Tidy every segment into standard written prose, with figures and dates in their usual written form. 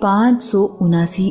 579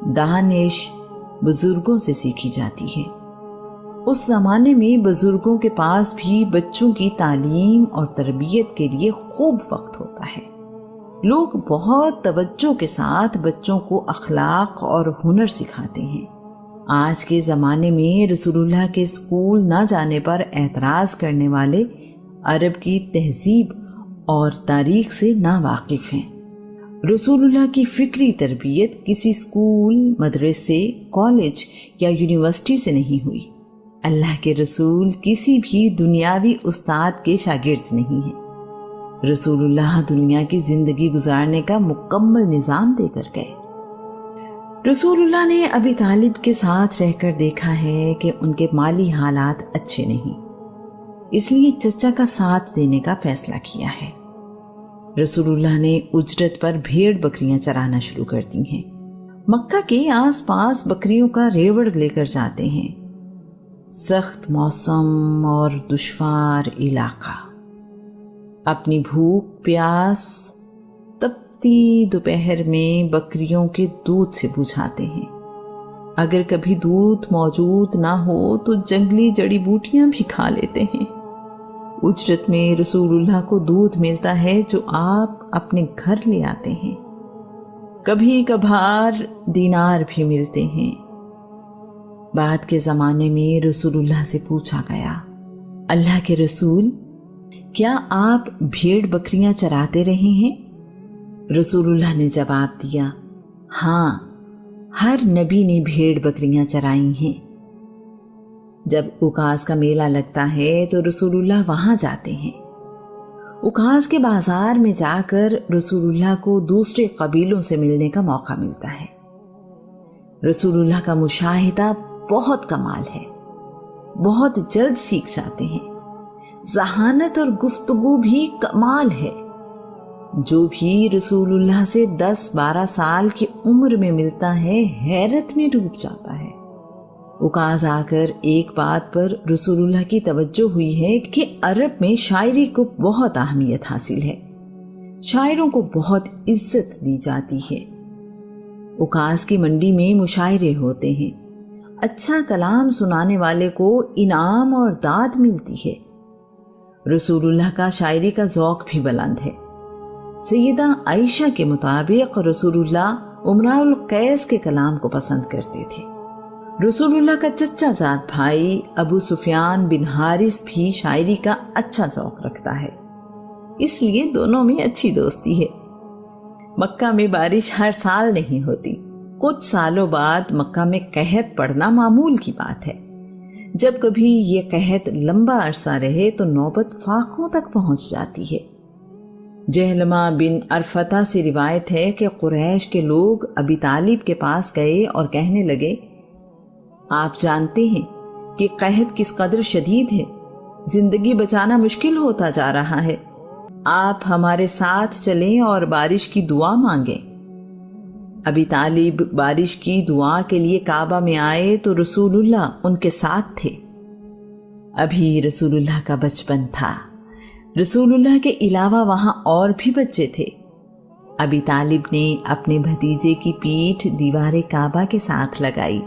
دانش بزرگوں سے سیکھی جاتی ہے۔ اس زمانے میں بزرگوں کے پاس بھی بچوں کی تعلیم اور تربیت کے لیے خوب وقت ہوتا ہے۔ لوگ بہت توجہ کے ساتھ بچوں کو اخلاق اور ہنر سکھاتے ہیں۔ آج کے زمانے میں رسول اللہ کے اسکول نہ جانے پر اعتراض کرنے والے عرب کی تہذیب اور تاریخ سے ناواقف ہیں۔ رسول اللہ کی فکری تربیت کسی اسکول، مدرسے، کالج یا یونیورسٹی سے نہیں ہوئی۔ اللہ کے رسول کسی بھی دنیاوی استاد کے شاگرد نہیں ہیں۔ رسول اللہ دنیا کی زندگی گزارنے کا مکمل نظام دے کر گئے۔ رسول اللہ نے ابی طالب کے ساتھ رہ کر دیکھا ہے کہ ان کے مالی حالات اچھے نہیں، اس لیے چچا کا ساتھ دینے کا فیصلہ کیا ہے۔ رسول اللہ نے اجرت پر بھیڑ بکریاں چرانا شروع کر دی ہیں۔ مکہ کے آس پاس بکریوں کا ریوڑ لے کر جاتے ہیں۔ سخت موسم اور دشوار علاقہ، اپنی بھوک پیاس تپتی دوپہر میں بکریوں کے دودھ سے بجھاتے ہیں۔ اگر کبھی دودھ موجود نہ ہو تو جنگلی جڑی بوٹیاں بھی کھا لیتے ہیں۔ اجرت میں رسول اللہ کو دودھ ملتا ہے جو آپ اپنے گھر لے آتے ہیں۔ کبھی کبھار دینار بھی ملتے ہیں۔ بعد کے زمانے میں رسول اللہ سے پوچھا گیا، اللہ کے رسول، کیا آپ بھیڑ بکریاں چراتے رہے ہیں؟ رسول اللہ نے جواب دیا، ہاں، ہر نبی نے بھیڑ بکریاں چرائی ہیں۔ جب اکاس کا میلہ لگتا ہے تو رسول اللہ وہاں جاتے ہیں۔ اکاس کے بازار میں جا کر رسول اللہ کو دوسرے قبیلوں سے ملنے کا موقع ملتا ہے۔ رسول اللہ کا مشاہدہ بہت کمال ہے، بہت جلد سیکھ جاتے ہیں۔ ذہانت اور گفتگو بھی کمال ہے۔ جو بھی رسول اللہ سے 10-12 سال کی عمر میں ملتا ہے حیرت میں ڈوب جاتا ہے۔ اکاز آ کر ایک بات پر رسول اللہ کی توجہ ہوئی ہے کہ عرب میں شاعری کو بہت اہمیت حاصل ہے، شاعروں کو بہت عزت دی جاتی ہے۔ اکاز کی منڈی میں مشاعرے ہوتے ہیں، اچھا کلام سنانے والے کو انعام اور داد ملتی ہے۔ رسول اللہ کا شاعری کا ذوق بھی بلند ہے۔ سیدہ عائشہ کے مطابق رسول اللہ امراء القیس کے کلام کو پسند کرتے تھے۔ رسول اللہ کا چچا زاد بھائی ابو سفیان بن حارث بھی شاعری کا اچھا ذوق رکھتا ہے، اس لیے دونوں میں اچھی دوستی ہے۔ مکہ میں بارش ہر سال نہیں ہوتی، کچھ سالوں بعد مکہ میں قحط پڑنا معمول کی بات ہے۔ جب کبھی یہ قحط لمبا عرصہ رہے تو نوبت فاقوں تک پہنچ جاتی ہے۔ جہلمہ بن عرفتہ سے روایت ہے کہ قریش کے لوگ ابی طالب کے پاس گئے اور کہنے لگے، آپ جانتے ہیں کہ قحط کس قدر شدید ہے، زندگی بچانا مشکل ہوتا جا رہا ہے، آپ ہمارے ساتھ چلیں اور بارش کی دعا مانگیں۔ ابی طالب بارش کی دعا کے لیے کعبہ میں آئے تو رسول اللہ ان کے ساتھ تھے۔ ابھی رسول اللہ کا بچپن تھا۔ رسول اللہ کے علاوہ وہاں اور بھی بچے تھے۔ ابی طالب نے اپنے بھتیجے کی پیٹھ دیوار کعبہ کے ساتھ لگائی۔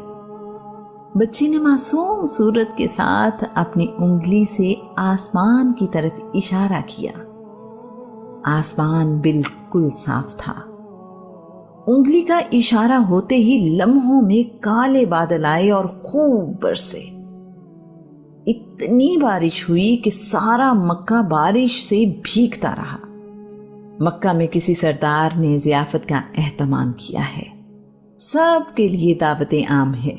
بچے نے معصوم صورت کے ساتھ اپنی انگلی سے آسمان کی طرف اشارہ کیا۔ آسمان بالکل صاف تھا۔ انگلی کا اشارہ ہوتے ہی لمحوں میں کالے بادل آئے اور خوب برسے۔ اتنی بارش ہوئی کہ سارا مکہ بارش سے بھیگتا رہا۔ مکہ میں کسی سردار نے ضیافت کا اہتمام کیا ہے، سب کے لیے دعوتیں عام ہے۔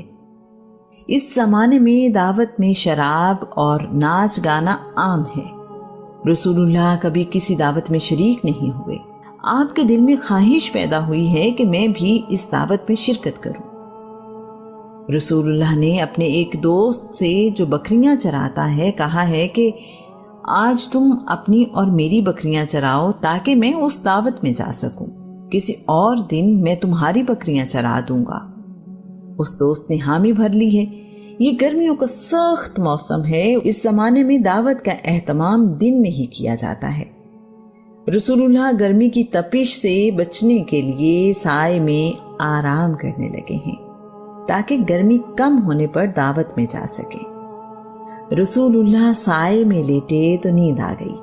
اس زمانے میں دعوت میں شراب اور ناچ گانا عام ہے۔ رسول اللہ کبھی کسی دعوت میں شریک نہیں ہوئے۔ آپ کے دل میں خواہش پیدا ہوئی ہے کہ میں بھی اس دعوت میں شرکت کروں۔ رسول اللہ نے اپنے ایک دوست سے جو بکریاں چراتا ہے کہا ہے کہ آج تم اپنی اور میری بکریاں چراؤ تاکہ میں اس دعوت میں جا سکوں، کسی اور دن میں تمہاری بکریاں چرا دوں گا۔ اس دوست نے حامی بھر لی ہے۔ یہ گرمیوں کا سخت موسم ہے، اس زمانے میں دعوت کا اہتمام دن میں ہی کیا جاتا ہے۔ رسول اللہ گرمی کی تپش سے بچنے کے لیے سائے میں آرام کرنے لگے ہیں تاکہ گرمی کم ہونے پر دعوت میں جا سکے۔ رسول اللہ سائے میں لیٹے تو نیند آ گئی۔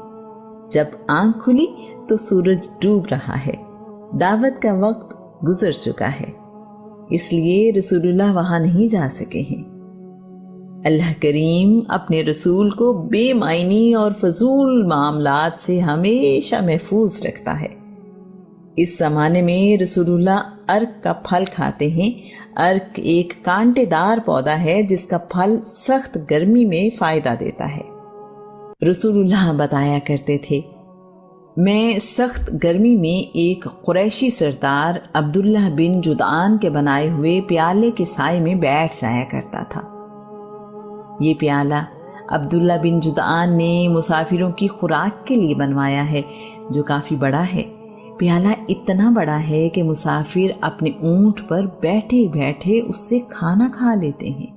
جب آنکھ کھلی تو سورج ڈوب رہا ہے، دعوت کا وقت گزر چکا ہے، اس لیے رسول اللہ وہاں نہیں جا سکے ہیں۔ اللہ کریم اپنے رسول کو بے معنی اور فضول معاملات سے ہمیشہ محفوظ رکھتا ہے۔ اس زمانے میں رسول اللہ ارک کا پھل کھاتے ہیں۔ ارک ایک کانٹے دار پودا ہے جس کا پھل سخت گرمی میں فائدہ دیتا ہے۔ رسول اللہ بتایا کرتے تھے، میں سخت گرمی میں ایک قریشی سردار عبداللہ بن جدعان کے بنائے ہوئے پیالے کے سائے میں بیٹھ جایا کرتا تھا۔ یہ پیالہ عبداللہ بن جدعان نے مسافروں کی خوراک کے لیے بنوایا ہے، جو کافی بڑا ہے۔ پیالہ اتنا بڑا ہے کہ مسافر اپنے اونٹ پر بیٹھے بیٹھے اس سے کھانا کھا لیتے ہیں۔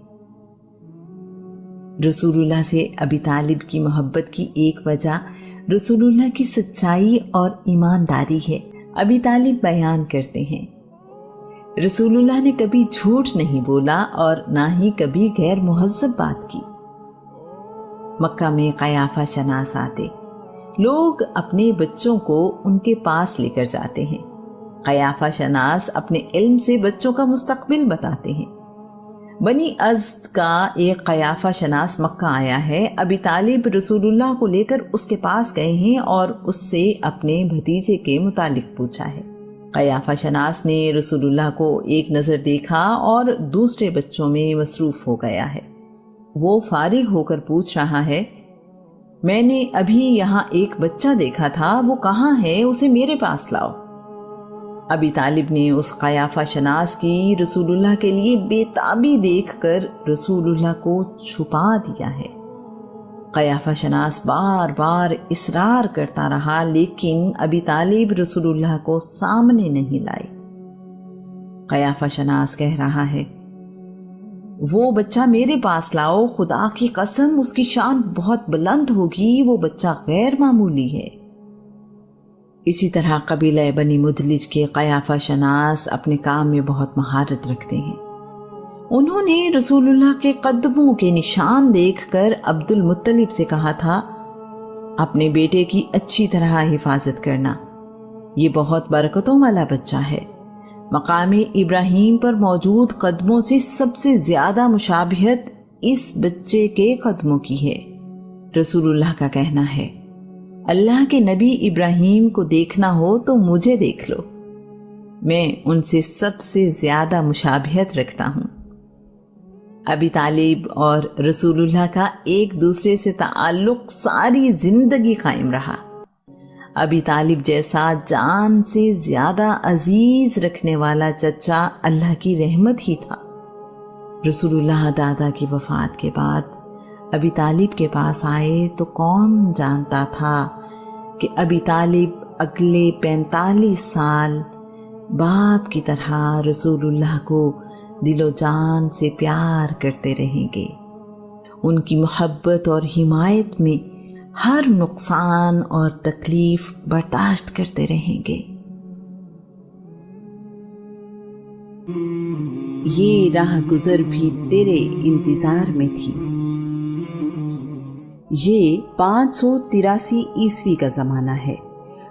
رسول اللہ سے ابی طالب کی محبت کی ایک وجہ رسول اللہ کی سچائی اور ایمانداری ہے۔ ابی طالب بیان کرتے ہیں، رسول اللہ نے کبھی جھوٹ نہیں بولا اور نہ ہی کبھی غیر مہذب بات کی۔ مکہ میں قیافہ شناس آتے، لوگ اپنے بچوں کو ان کے پاس لے کر جاتے ہیں۔ قیافہ شناس اپنے علم سے بچوں کا مستقبل بتاتے ہیں۔ بنی ازد کا ایک قیافہ شناس مکہ آیا ہے۔ ابی طالب رسول اللہ کو لے کر اس کے پاس گئے ہیں اور اس سے اپنے بھتیجے کے متعلق پوچھا ہے۔ قیافہ شناس نے رسول اللہ کو ایک نظر دیکھا اور دوسرے بچوں میں مصروف ہو گیا ہے۔ وہ فارغ ہو کر پوچھ رہا ہے، میں نے ابھی یہاں ایک بچہ دیکھا تھا، وہ کہاں ہے؟ اسے میرے پاس لاؤ۔ ابی طالب نے اس قیافہ شناس کی رسول اللہ کے لیے بےتابی دیکھ کر رسول اللہ کو چھپا دیا ہے۔ قیافہ شناس بار بار اصرار کرتا رہا، لیکن ابی طالب رسول اللہ کو سامنے نہیں لائے۔ قیافہ شناس کہہ رہا ہے، وہ بچہ میرے پاس لاؤ، خدا کی قسم اس کی شان بہت بلند ہوگی، وہ بچہ غیر معمولی ہے۔ اسی طرح قبیلہ بنی مدلج کے قیافہ شناس اپنے کام میں بہت مہارت رکھتے ہیں۔ انہوں نے رسول اللہ کے قدموں کے نشان دیکھ کر عبد المطلب سے کہا تھا، اپنے بیٹے کی اچھی طرح حفاظت کرنا، یہ بہت برکتوں والا بچہ ہے۔ مقام ابراہیم پر موجود قدموں سے سب سے زیادہ مشابہت اس بچے کے قدموں کی ہے۔ رسول اللہ کا کہنا ہے، اللہ کے نبی ابراہیم کو دیکھنا ہو تو مجھے دیکھ لو، میں ان سے سب سے زیادہ مشابہت رکھتا ہوں۔ ابی طالب اور رسول اللہ کا ایک دوسرے سے تعلق ساری زندگی قائم رہا۔ ابی طالب جیسا جان سے زیادہ عزیز رکھنے والا چچا اللہ کی رحمت ہی تھا۔ رسول اللہ دادا کی وفات کے بعد ابی طالب کے پاس آئے تو کون جانتا تھا کہ ابی طالب اگلے 45 سال باپ کی طرح رسول اللہ کو دل و جان سے پیار کرتے رہیں گے، ان کی محبت اور حمایت میں ہر نقصان اور تکلیف برداشت کرتے رہیں گے۔ یہ راہ گزر بھی تیرے انتظار میں تھی۔ یہ 583 عیسوی کا زمانہ ہے۔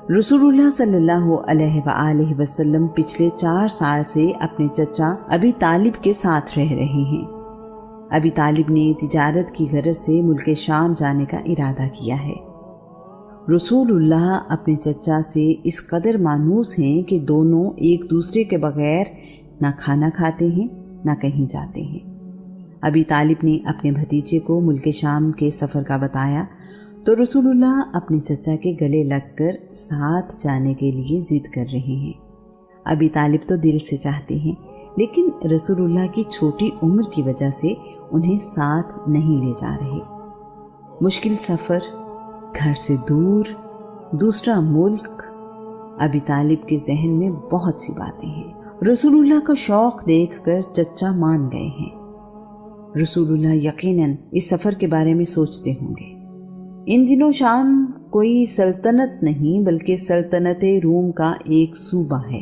رسول اللہ صلی اللہ علیہ وآلہ وسلم پچھلے 4 سال سے اپنے چچا ابی طالب کے ساتھ رہ رہے ہیں۔ ابی طالب نے تجارت کی غرض سے ملک شام جانے کا ارادہ کیا ہے۔ رسول اللہ اپنے چچا سے اس قدر مانوس ہیں کہ دونوں ایک دوسرے کے بغیر نہ کھانا کھاتے ہیں نہ کہیں جاتے ہیں۔ ابی طالب نے اپنے بھتیجے کو ملک شام کے سفر کا بتایا تو رسول اللہ اپنے چچا کے گلے لگ کر ساتھ جانے کے لیے ضد کر رہے ہیں۔ ابی طالب تو دل سے چاہتے ہیں، لیکن رسول اللہ کی چھوٹی عمر کی وجہ سے انہیں ساتھ نہیں لے جا رہے۔ مشکل سفر، گھر سے دور، دوسرا ملک، ابی طالب کے ذہن میں بہت سی باتیں ہیں۔ رسول اللہ کا شوق دیکھ کر چچا مان گئے ہیں۔ رسول اللہ یقیناً اس سفر کے بارے میں سوچتے ہوں گے۔ ان دنوں شام کوئی سلطنت نہیں بلکہ سلطنت روم کا ایک صوبہ ہے۔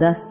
10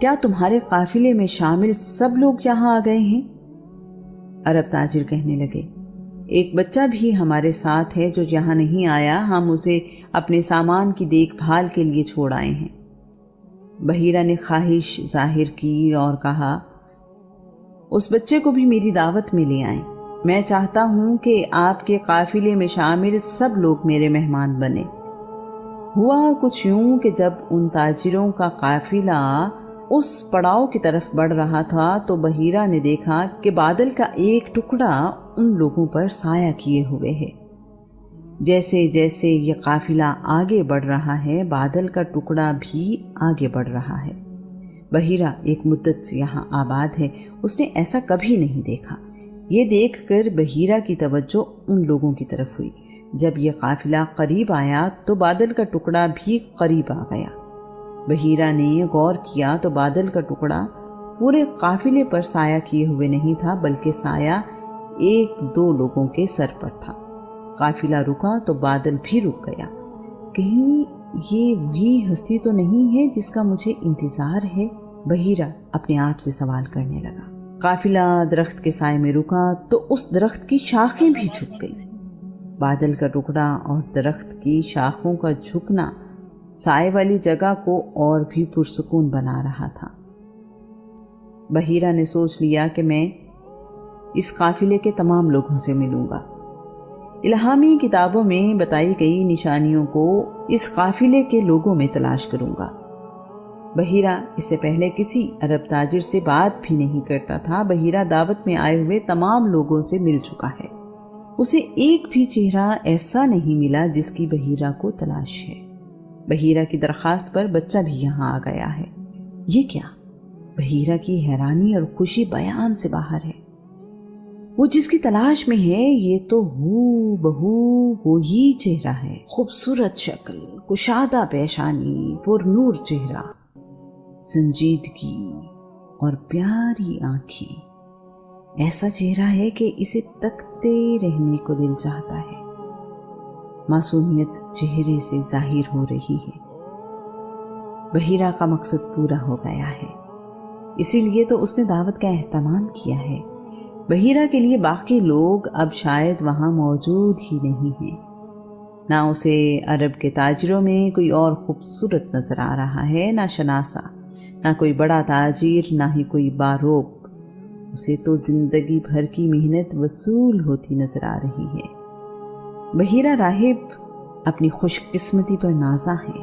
کیا تمہارے قافلے میں شامل سب لوگ یہاں آ گئے ہیں؟ عرب تاجر کہنے لگے، ایک بچہ بھی ہمارے ساتھ ہے جو یہاں نہیں آیا، ہم اسے اپنے سامان کی دیکھ بھال کے لیے چھوڑ آئے ہیں۔ بحیرہ نے خواہش ظاہر کی اور کہا، اس بچے کو بھی میری دعوت میں لے آئیں، میں چاہتا ہوں کہ آپ کے قافلے میں شامل سب لوگ میرے مہمان بنے۔ ہوا کچھ یوں کہ جب ان تاجروں کا قافلہ اس پڑاؤ کی طرف بڑھ رہا تھا تو بحیرہ نے دیکھا کہ بادل کا ایک ٹکڑا ان لوگوں پر سایہ کیے ہوئے ہے۔ جیسے جیسے یہ قافلہ آگے بڑھ رہا ہے، بادل کا ٹکڑا بھی آگے بڑھ رہا ہے۔ بحیرہ ایک مدت سے یہاں آباد ہے، اس نے ایسا کبھی نہیں دیکھا۔ یہ دیکھ کر بحیرہ کی توجہ ان لوگوں کی طرف ہوئی۔ جب یہ قافلہ قریب آیا تو بادل کا ٹکڑا بھی قریب آ گیا۔ بحیرہ نے غور کیا تو بادل کا ٹکڑا پورے قافلے پر سایہ کیے ہوئے نہیں تھا، بلکہ سایہ ایک دو لوگوں کے سر پر تھا۔ قافلہ رکا تو بادل بھی رک گیا۔ کہیں یہ وہی ہستی تو نہیں ہے جس کا مجھے انتظار ہے؟ بحیرہ اپنے آپ سے سوال کرنے لگا۔ قافلہ درخت کے سائے میں رکا تو اس درخت کی شاخیں بھی جھک گئیں۔ بادل کا ٹکڑا اور درخت کی شاخوں کا جھکنا سائے والی جگہ کو اور بھی پرسکون بنا رہا تھا۔ بحیرہ نے سوچ لیا کہ میں اس قافلے کے تمام لوگوں سے ملوں گا، الہامی کتابوں میں بتائی گئی نشانیوں کو اس قافلے کے لوگوں میں تلاش کروں گا۔ بحیرہ اس سے پہلے کسی عرب تاجر سے بات بھی نہیں کرتا تھا۔ بحیرہ دعوت میں آئے ہوئے تمام لوگوں سے مل چکا ہے۔ اسے ایک بھی چہرہ ایسا نہیں ملا جس کی بحیرہ کو تلاش ہے۔ بحیرہ کی درخواست پر بچہ بھی یہاں آ گیا ہے۔ یہ کیا؟ بحیرہ کی حیرانی اور خوشی بیان سے باہر ہے۔ وہ جس کی تلاش میں ہے یہ تو ہو بہو وہی چہرہ ہے، خوبصورت شکل، کشادہ پیشانی، پر نور چہرہ، سنجیدگی اور پیاری آنکھیں۔ ایسا چہرہ ہے کہ اسے تکتے رہنے کو دل چاہتا ہے۔ معصومیت چہرے سے ظاہر ہو رہی ہے۔ بحیرہ کا مقصد پورا ہو گیا ہے، اسی لیے تو اس نے دعوت کا اہتمام کیا ہے۔ بحیرہ کے لیے باقی لوگ اب شاید وہاں موجود ہی نہیں ہیں۔ نہ اسے عرب کے تاجروں میں کوئی اور خوبصورت نظر آ رہا ہے، نہ شناسا، نہ کوئی بڑا تاجر، نہ ہی کوئی باروک۔ اسے تو زندگی بھر کی محنت وصول ہوتی نظر آ رہی ہے۔ بحیرہ راہب اپنی خوش قسمتی پر نازاں ہے۔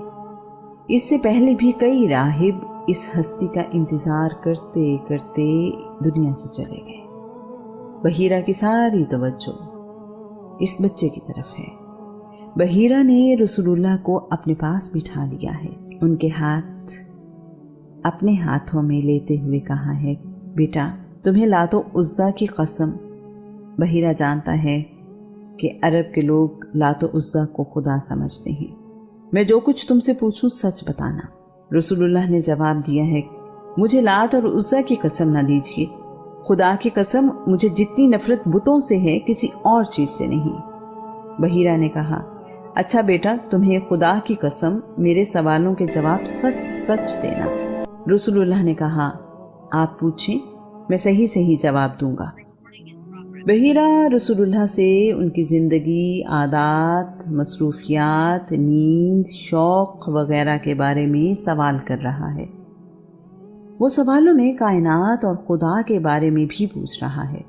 اس سے پہلے بھی کئی راہب اس ہستی کا انتظار کرتے کرتے دنیا سے چلے گئے۔ بحیرہ کی ساری توجہ اس بچے کی طرف ہے۔ بحیرہ نے رسول اللہ کو اپنے پاس بٹھا لیا ہے، ان کے ہاتھ اپنے ہاتھوں میں لیتے ہوئے کہا ہے، بیٹا تمہیں لات و عزیٰ کی قسم۔ بحیرہ جانتا ہے کہ عرب کے لوگ لات و عزیٰ کو خدا سمجھتے ہیں۔ میں جو کچھ تم سے پوچھوں سچ بتانا۔ رسول اللہ نے جواب دیا ہے، مجھے لات اور عزیٰ کی قسم نہ دیجیے، خدا کی قسم مجھے جتنی نفرت بتوں سے ہے کسی اور چیز سے نہیں۔ بحیرہ نے کہا، اچھا بیٹا تمہیں خدا کی قسم میرے سوالوں کے جواب سچ سچ دینا۔ رسول اللہ نے کہا، آپ پوچھیں، میں صحیح صحیح جواب دوں گا۔ بحیرہ رسول اللہ سے ان کی زندگی، عادات، مصروفیات، نیند، شوق وغیرہ کے بارے میں سوال کر رہا ہے۔ وہ سوالوں میں کائنات اور خدا کے بارے میں بھی پوچھ رہا ہے۔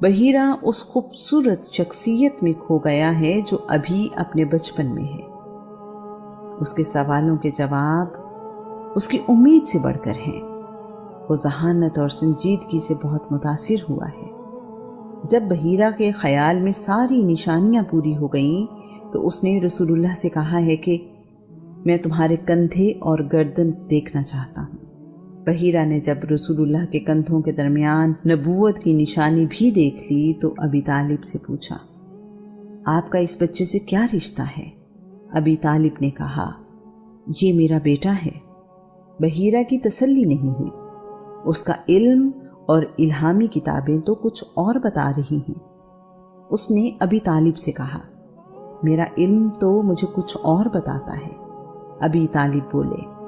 بحیرہ اس خوبصورت شخصیت میں کھو گیا ہے جو ابھی اپنے بچپن میں ہے۔ اس کے سوالوں کے جواب اس کی امید سے بڑھ کر ہیں۔ وہ ذہانت اور سنجیدگی سے بہت متاثر ہوا ہے۔ جب بحیرہ کے خیال میں ساری نشانیاں پوری ہو گئیں تو اس نے رسول اللہ سے کہا ہے کہ میں تمہارے کندھے اور گردن دیکھنا چاہتا ہوں۔ بحیرہ نے جب رسول اللہ کے کندھوں کے درمیان نبوت کی نشانی بھی دیکھ لی تو ابی طالب سے پوچھا، آپ کا اس بچے سے کیا رشتہ ہے؟ ابی طالب نے کہا، یہ میرا بیٹا ہے۔ بحیرہ کی تسلی نہیں ہوئی۔ اس کا علم اور الہامی کتابیں تو کچھ اور بتا رہی ہیں۔ اس نے ابی طالب سے کہا، میرا علم تو مجھے کچھ اور بتاتا ہے۔ ابی طالب بولے،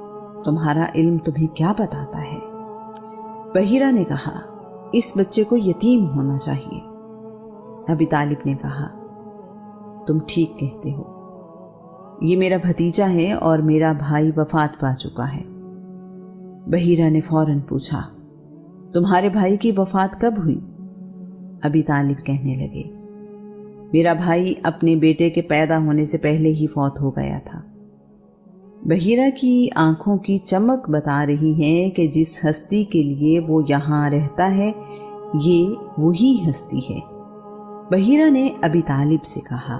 تمہارا علم تمہیں کیا بتاتا ہے؟ بحیرہ نے کہا اس بچے کو یتیم ہونا چاہیے۔ ابی طالب نے کہا تم ٹھیک کہتے ہو، یہ میرا بھتیجا ہے اور میرا بھائی وفات پا چکا ہے۔ بحیرہ نے فوراً پوچھا تمہارے بھائی کی وفات کب ہوئی؟ ابی طالب کہنے لگے میرا بھائی اپنے بیٹے کے پیدا ہونے سے پہلے ہی فوت ہو گیا تھا۔ بحیرہ کی آنکھوں کی چمک بتا رہی ہے کہ جس ہستی کے لیے وہ یہاں رہتا ہے یہ وہی ہستی ہے۔ بحیرہ نے ابی طالب سے کہا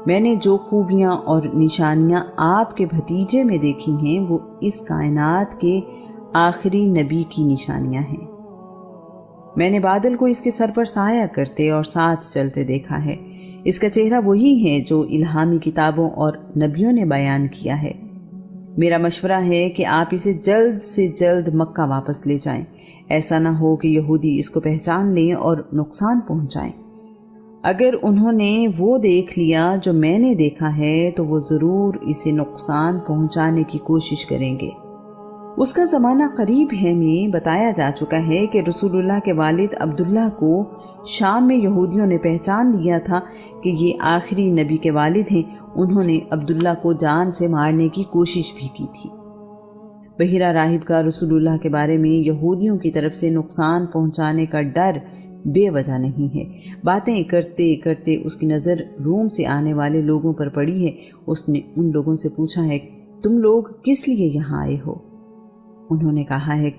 میں نے جو خوبیاں اور نشانیاں آپ کے بھتیجے میں دیکھی ہیں وہ اس کائنات کے آخری نبی کی نشانیاں ہیں۔ میں نے بادل کو اس کے سر پر سایہ کرتے اور ساتھ چلتے دیکھا ہے۔ اس کا چہرہ وہی ہے جو الہامی کتابوں اور نبیوں نے بیان کیا ہے۔ میرا مشورہ ہے کہ آپ اسے جلد سے جلد مکہ واپس لے جائیں، ایسا نہ ہو کہ یہودی اس کو پہچان لیں اور نقصان پہنچائیں۔ اگر انہوں نے وہ دیکھ لیا جو میں نے دیکھا ہے تو وہ ضرور اسے نقصان پہنچانے کی کوشش کریں گے۔ اس کا زمانہ قریب ہے میں بتایا جا چکا ہے کہ رسول اللہ کے والد عبداللہ کو شام میں یہودیوں نے پہچان لیا تھا کہ یہ آخری نبی کے والد ہیں۔ انہوں نے عبداللہ کو جان سے مارنے کی کوشش بھی کی تھی۔ بحیرہ راہب کا رسول اللہ کے بارے میں یہودیوں کی طرف سے نقصان پہنچانے کا ڈر بے وجہ نہیں ہے۔ باتیں کرتے کرتے اس کی نظر روم سے آنے والے لوگوں پر پڑی ہے۔ اس نے ان لوگوں سے پوچھا ہے تم لوگ کس لیے یہاں آئے ہو؟ انہوں نے کہا ہے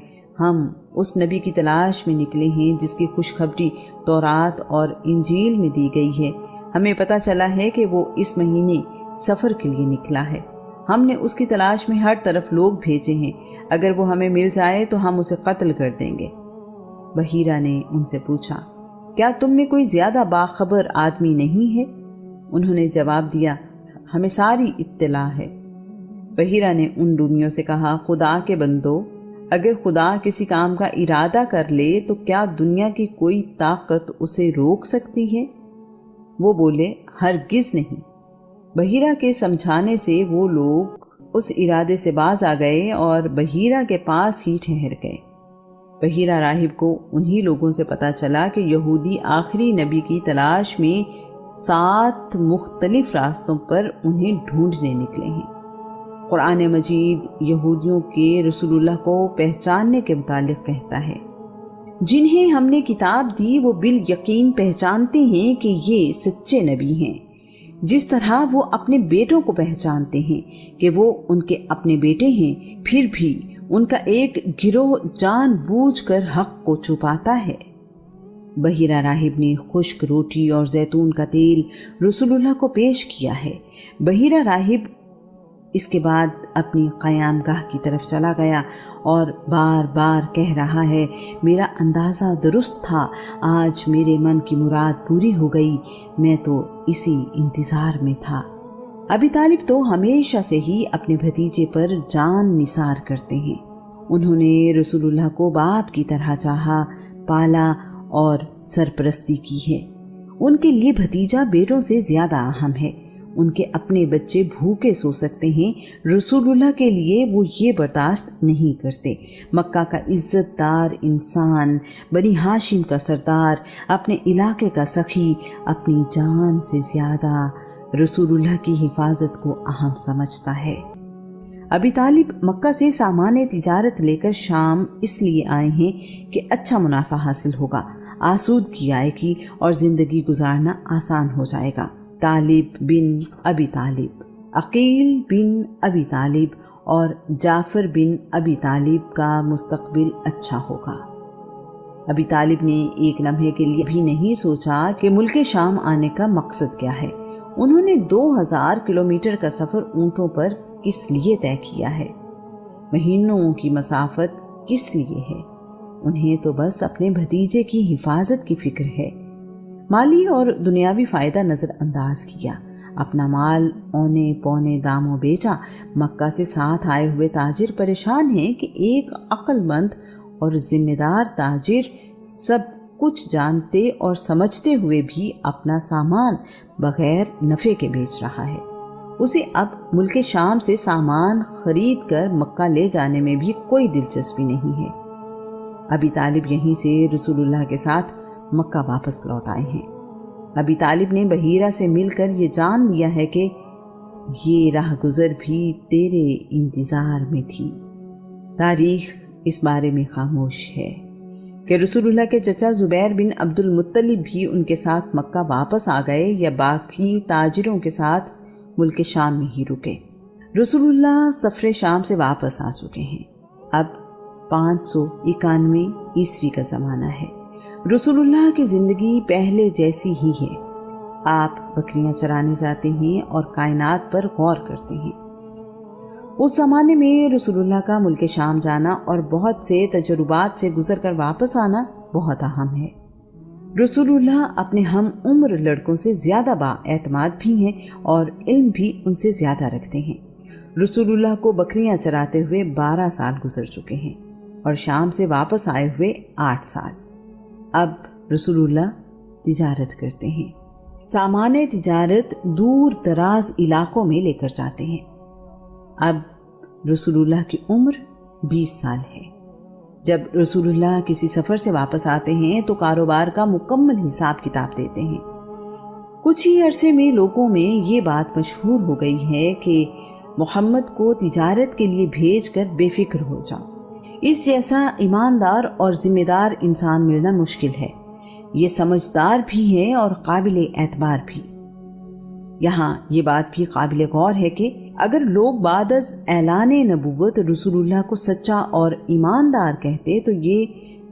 ہم اس نبی کی تلاش میں نکلے ہیں جس کی خوشخبری تورات اور انجیل میں دی گئی ہے۔ ہمیں پتہ چلا ہے کہ وہ اس مہینے سفر کے لیے نکلا ہے۔ ہم نے اس کی تلاش میں ہر طرف لوگ بھیجے ہیں، اگر وہ ہمیں مل جائے تو ہم اسے قتل کر دیں گے۔ بحیرہ نے ان سے پوچھا کیا تم میں کوئی زیادہ باخبر آدمی نہیں ہے؟ انہوں نے جواب دیا ہمیں ساری اطلاع ہے۔ بحیرہ نے ان رومیوں سے کہا خدا کے بندو، اگر خدا کسی کام کا ارادہ کر لے تو کیا دنیا کی کوئی طاقت اسے روک سکتی ہے؟ وہ بولے ہرگز نہیں۔ بحیرہ کے سمجھانے سے وہ لوگ اس ارادے سے باز آ گئے اور بحیرہ کے پاس ہی ٹھہر گئے۔ بحیرہ راہب کو انہی لوگوں سے پتہ چلا کہ یہودی آخری نبی کی تلاش میں 7 مختلف راستوں پر انہیں ڈھونڈنے نکلے ہیں۔ قرآن مجید یہودیوں کے رسول اللہ کو پہچاننے کے متعلق کہتا ہے جنہیں ہم نے کتاب دی وہ بالیقین پہچانتے ہیں کہ یہ سچے نبی ہیں، جس طرح وہ اپنے بیٹوں کو پہچانتے ہیں کہ وہ ان کے اپنے بیٹے ہیں۔ پھر بھی ان کا ایک گروہ جان بوجھ کر حق کو چھپاتا ہے۔ بحیرہ راہب نے خشک روٹی اور زیتون کا تیل رسول اللہ کو پیش کیا ہے۔ بحیرہ راہب اس کے بعد اپنی قیام گاہ کی طرف چلا گیا اور بار بار کہہ رہا ہے میرا اندازہ درست تھا، آج میرے من کی مراد پوری ہو گئی، میں تو اسی انتظار میں تھا۔ ابی طالب تو ہمیشہ سے ہی اپنے بھتیجے پر جان نثار کرتے ہیں۔ انہوں نے رسول اللہ کو باپ کی طرح چاہا، پالا اور سرپرستی کی ہے۔ ان کے لیے بھتیجا بیٹوں سے زیادہ اہم ہے۔ ان کے اپنے بچے بھوکے سو سکتے ہیں، رسول اللہ کے لیے وہ یہ برداشت نہیں کرتے۔ مکہ کا عزت دار انسان، بنی ہاشم کا سردار، اپنے علاقے کا سخی، اپنی جان سے زیادہ رسول اللہ کی حفاظت کو اہم سمجھتا ہے۔ ابی طالب مکہ سے سامان تجارت لے کر شام اس لیے آئے ہیں کہ اچھا منافع حاصل ہوگا، آسودگی آئے گی اور زندگی گزارنا آسان ہو جائے گا۔ طالب بن ابی طالب، عقیل بن ابی طالب اور جعفر بن ابی طالب کا مستقبل اچھا ہوگا۔ ابی طالب نے ایک لمحے کے لیے بھی نہیں سوچا کہ ملک شام آنے کا مقصد کیا ہے۔ انہوں نے 2000 کلومیٹر کا سفر اونٹوں پر کس لیے طے کیا ہے؟ مہینوں کی مسافت کس لیے ہے؟ انہیں تو بس اپنے بھتیجے کی حفاظت کی فکر ہے۔ مالی اور دنیاوی فائدہ نظر انداز کیا، اپنا مال اونے پونے داموں بیچا۔ مکہ سے ساتھ آئے ہوئے تاجر پریشان ہیں کہ ایک عقل مند اور ذمہ دار تاجر سب کچھ جانتے اور سمجھتے ہوئے بھی اپنا سامان بغیر نفع کے بیچ رہا ہے۔ اسے اب ملک شام سے سامان خرید کر مکہ لے جانے میں بھی کوئی دلچسپی نہیں ہے۔ ابی طالب یہیں سے رسول اللہ کے ساتھ مکہ واپس لوٹ آئے ہیں۔ ابی طالب نے بحیرہ سے مل کر یہ جان لیا ہے کہ یہ راہ گزر بھی تیرے انتظار میں تھی۔ تاریخ اس بارے میں خاموش ہے کہ رسول اللہ کے چچا زبیر بن عبد المطلب بھی ان کے ساتھ مکہ واپس آ گئے یا باقی تاجروں کے ساتھ ملک شام میں ہی رکے۔ رسول اللہ سفر شام سے واپس آ چکے ہیں۔ اب 591 عیسوی کا زمانہ ہے۔ رسول اللہ کی زندگی پہلے جیسی ہی ہے۔ آپ بکریاں چرانے جاتے ہیں اور کائنات پر غور کرتے ہیں۔ اس زمانے میں رسول اللہ کا ملک شام جانا اور بہت سے تجربات سے گزر کر واپس آنا بہت اہم ہے۔ رسول اللہ اپنے ہم عمر لڑکوں سے زیادہ با اعتماد بھی ہیں اور علم بھی ان سے زیادہ رکھتے ہیں۔ رسول اللہ کو بکریاں چراتے ہوئے 12 سال گزر چکے ہیں اور شام سے واپس آئے ہوئے 8 سال۔ اب رسول اللہ تجارت کرتے ہیں۔ سامان تجارت دور دراز علاقوں میں لے کر جاتے ہیں۔ اب رسول اللہ کی عمر 20 سال ہے۔ جب رسول اللہ کسی سفر سے واپس آتے ہیں تو کاروبار کا مکمل حساب کتاب دیتے ہیں۔ کچھ ہی عرصے میں لوگوں میں یہ بات مشہور ہو گئی ہے کہ محمد کو تجارت کے لیے بھیج کر بے فکر ہو جاؤ۔ اس جیسا ایماندار اور ذمہ دار انسان ملنا مشکل ہے۔ یہ سمجھدار بھی ہے اور قابل اعتبار بھی۔ یہاں یہ بات بھی قابل غور ہے کہ اگر لوگ بعد از اعلان نبوت رسول اللہ کو سچا اور ایماندار کہتے تو یہ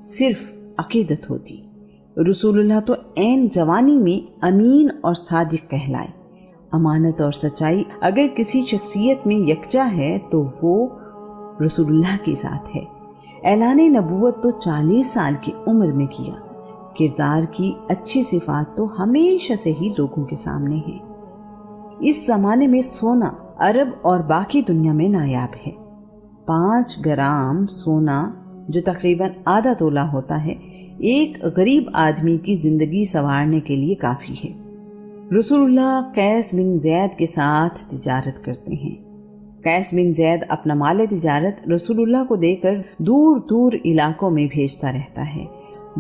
صرف عقیدت ہوتی۔ رسول اللہ تو عین جوانی میں امین اور صادق کہلائے۔ امانت اور سچائی اگر کسی شخصیت میں یکجا ہے تو وہ رسول اللہ کی ذات ہے۔ اعلان نبوت تو 40 سال کی عمر میں کیا۔ کردار کی اچھی صفات تو ہمیشہ سے ہی لوگوں کے سامنے ہے۔ اس زمانے میں سونا عرب اور باقی دنیا میں نایاب ہے۔ 5 گرام سونا جو تقریباً آدھا تولہ ہوتا ہے، ایک غریب آدمی کی زندگی سنوارنے کے لیے کافی ہے۔ رسول اللہ قیس بن زید کے ساتھ تجارت کرتے ہیں۔ قیس بن زید اپنا مال تجارت رسول اللہ کو دے کر دور دور علاقوں میں بھیجتا رہتا ہے۔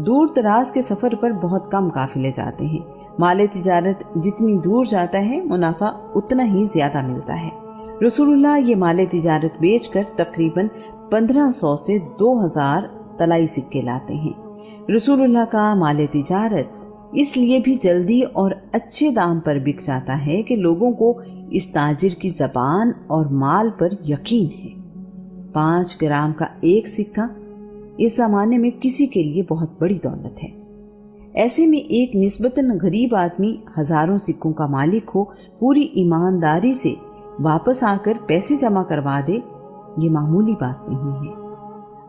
دور دراز کے سفر پر بہت کم قافلے جاتے ہیں۔ مال تجارت جتنی دور جاتا ہے منافع اتنا ہی زیادہ ملتا ہے۔ رسول اللہ یہ مال تجارت بیچ کر تقریباً 1500 سے 2000 طلائی سکے لاتے ہیں۔ رسول اللہ کا مال تجارت اس لیے بھی جلدی اور اچھے دام پر بک جاتا ہے کہ لوگوں کو اس تاجر کی زبان اور مال پر یقین ہے۔ 5 گرام کا ایک سکہ اس زمانے میں کسی کے لیے بہت بڑی دولت ہے۔ ایسے میں ایک نسبتاً غریب آدمی ہزاروں سکوں کا مالک ہو، پوری ایمانداری سے واپس آ کر پیسے جمع کروا دے، یہ معمولی بات نہیں ہے۔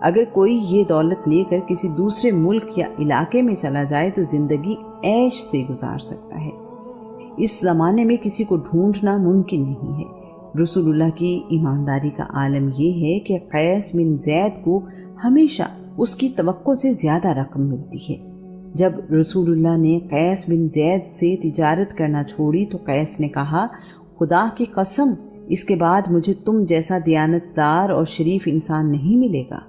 اگر کوئی یہ دولت لے کر کسی دوسرے ملک یا علاقے میں چلا جائے تو زندگی عیش سے گزار سکتا ہے۔ اس زمانے میں کسی کو ڈھونڈنا ممکن نہیں ہے۔ رسول اللہ کی ایمانداری کا عالم یہ ہے کہ قیس بن زید کو ہمیشہ اس کی توقع سے زیادہ رقم ملتی ہے۔ جب رسول اللہ نے قیس بن زید سے تجارت کرنا چھوڑی تو قیس نے کہا، خدا کی قسم اس کے بعد مجھے تم جیسا دیانتدار اور شریف انسان نہیں ملے گا۔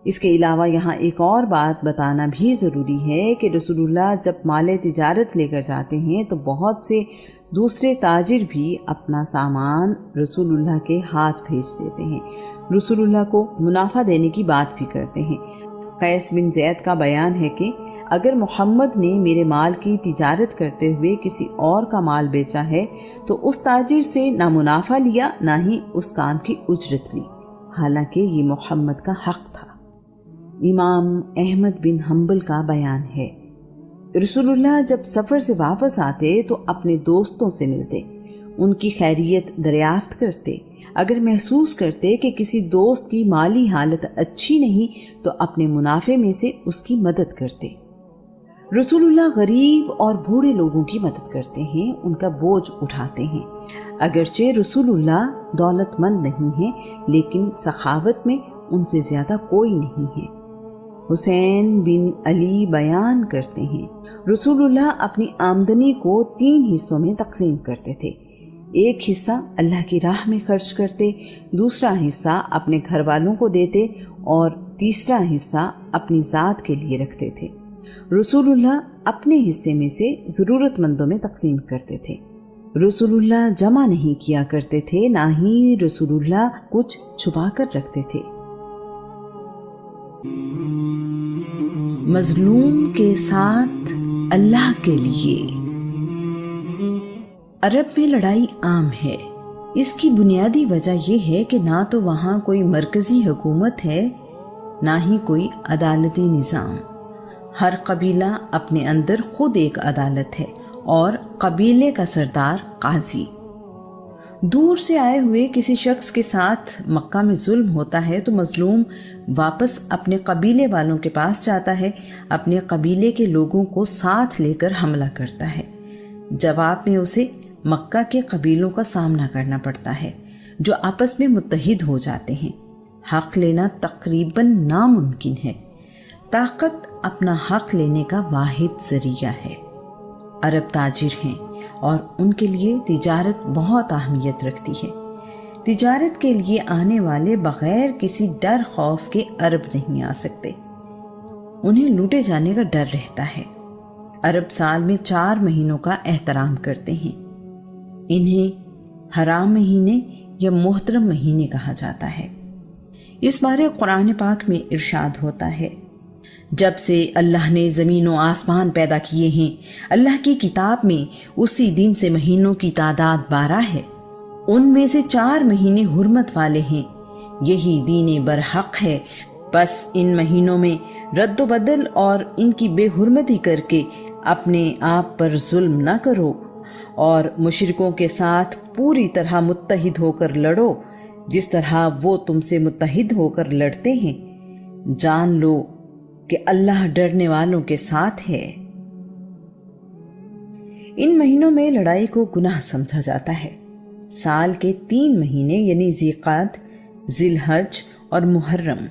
اس کے علاوہ یہاں ایک اور بات بتانا بھی ضروری ہے کہ رسول اللہ جب مال تجارت لے کر جاتے ہیں تو بہت سے دوسرے تاجر بھی اپنا سامان رسول اللہ کے ہاتھ بھیج دیتے ہیں، رسول اللہ کو منافع دینے کی بات بھی کرتے ہیں۔ قیس بن زید کا بیان ہے کہ اگر محمد نے میرے مال کی تجارت کرتے ہوئے کسی اور کا مال بیچا ہے تو اس تاجر سے نہ منافع لیا نہ ہی اس کام کی اجرت لی، حالانکہ یہ محمد کا حق تھا۔ امام احمد بن حنبل کا بیان ہے، رسول اللہ جب سفر سے واپس آتے تو اپنے دوستوں سے ملتے، ان کی خیریت دریافت کرتے۔ اگر محسوس کرتے کہ کسی دوست کی مالی حالت اچھی نہیں تو اپنے منافع میں سے اس کی مدد کرتے۔ رسول اللہ غریب اور بوڑھے لوگوں کی مدد کرتے ہیں، ان کا بوجھ اٹھاتے ہیں۔ اگرچہ رسول اللہ دولت مند نہیں ہیں لیکن سخاوت میں ان سے زیادہ کوئی نہیں ہے۔ حسین بن علی بیان کرتے ہیں، رسول اللہ اپنی آمدنی کو 3 حصوں میں تقسیم کرتے تھے۔ ایک حصہ اللہ کی راہ میں خرچ کرتے، دوسرا حصہ اپنے گھر والوں کو دیتے اور تیسرا حصہ اپنی ذات کے لیے رکھتے تھے۔ رسول اللہ اپنے حصے میں سے ضرورت مندوں میں تقسیم کرتے تھے۔ رسول اللہ جمع نہیں کیا کرتے تھے، نہ ہی رسول اللہ کچھ چھپا کر رکھتے تھے۔ مظلوم کے ساتھ اللہ کے لیے۔ عرب میں لڑائی عام ہے۔ اس کی بنیادی وجہ یہ ہے کہ نہ تو وہاں کوئی مرکزی حکومت ہے، نہ ہی کوئی عدالتی نظام۔ ہر قبیلہ اپنے اندر خود ایک عدالت ہے اور قبیلے کا سردار قاضی۔ دور سے آئے ہوئے کسی شخص کے ساتھ مکہ میں ظلم ہوتا ہے تو مظلوم واپس اپنے قبیلے والوں کے پاس جاتا ہے، اپنے قبیلے کے لوگوں کو ساتھ لے کر حملہ کرتا ہے۔ جواب میں اسے مکہ کے قبیلوں کا سامنا کرنا پڑتا ہے جو آپس میں متحد ہو جاتے ہیں۔ حق لینا تقریباً ناممکن ہے۔ طاقت اپنا حق لینے کا واحد ذریعہ ہے۔ عرب تاجر ہیں اور ان کے لیے تجارت بہت اہمیت رکھتی ہے۔ تجارت کے لیے آنے والے بغیر کسی ڈر خوف کے عرب نہیں آ سکتے۔ انہیں لوٹے جانے کا ڈر رہتا ہے۔ عرب سال میں 4 مہینوں کا احترام کرتے ہیں۔ انہیں حرام مہینے یا محترم مہینے کہا جاتا ہے۔ اس بارے قرآن پاک میں ارشاد ہوتا ہے، جب سے اللہ نے زمین و آسمان پیدا کیے ہیں، اللہ کی کتاب میں اسی دن سے مہینوں کی تعداد 12 ہے۔ ان میں سے 4 مہینے حرمت والے ہیں، یہی دین برحق ہے۔ بس ان مہینوں میں رد و بدل اور ان کی بے حرمتی کر کے اپنے آپ پر ظلم نہ کرو، اور مشرکوں کے ساتھ پوری طرح متحد ہو کر لڑو جس طرح وہ تم سے متحد ہو کر لڑتے ہیں۔ جان لو کہ اللہ ڈرنے والوں کے ساتھ ہے۔ ان مہینوں میں لڑائی کو گناہ سمجھا جاتا ہے۔ سال کے 3 مہینے یعنی ذیقعد، ذی الحج اور محرم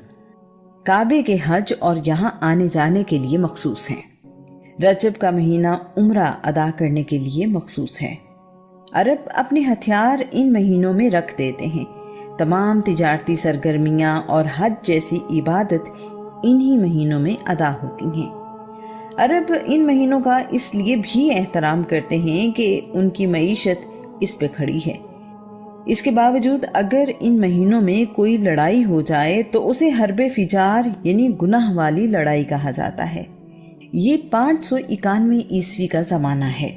کعبے کے حج اور یہاں آنے جانے کے لیے مخصوص ہیں۔ رجب کا مہینہ عمرہ ادا کرنے کے لیے مخصوص ہے۔ عرب اپنے ہتھیار ان مہینوں میں رکھ دیتے ہیں۔ تمام تجارتی سرگرمیاں اور حج جیسی عبادت انہی مہینوں میں ادا ہوتی ہیں۔ عرب ان مہینوں کا اس لیے بھی احترام کرتے ہیں کہ ان کی معیشت اس پہ کھڑی ہے۔ اس کے باوجود اگر ان مہینوں میں کوئی لڑائی ہو جائے تو اسے حرب فجار یعنی گناہ والی لڑائی کہا جاتا ہے۔ یہ 591 عیسوی کا زمانہ ہے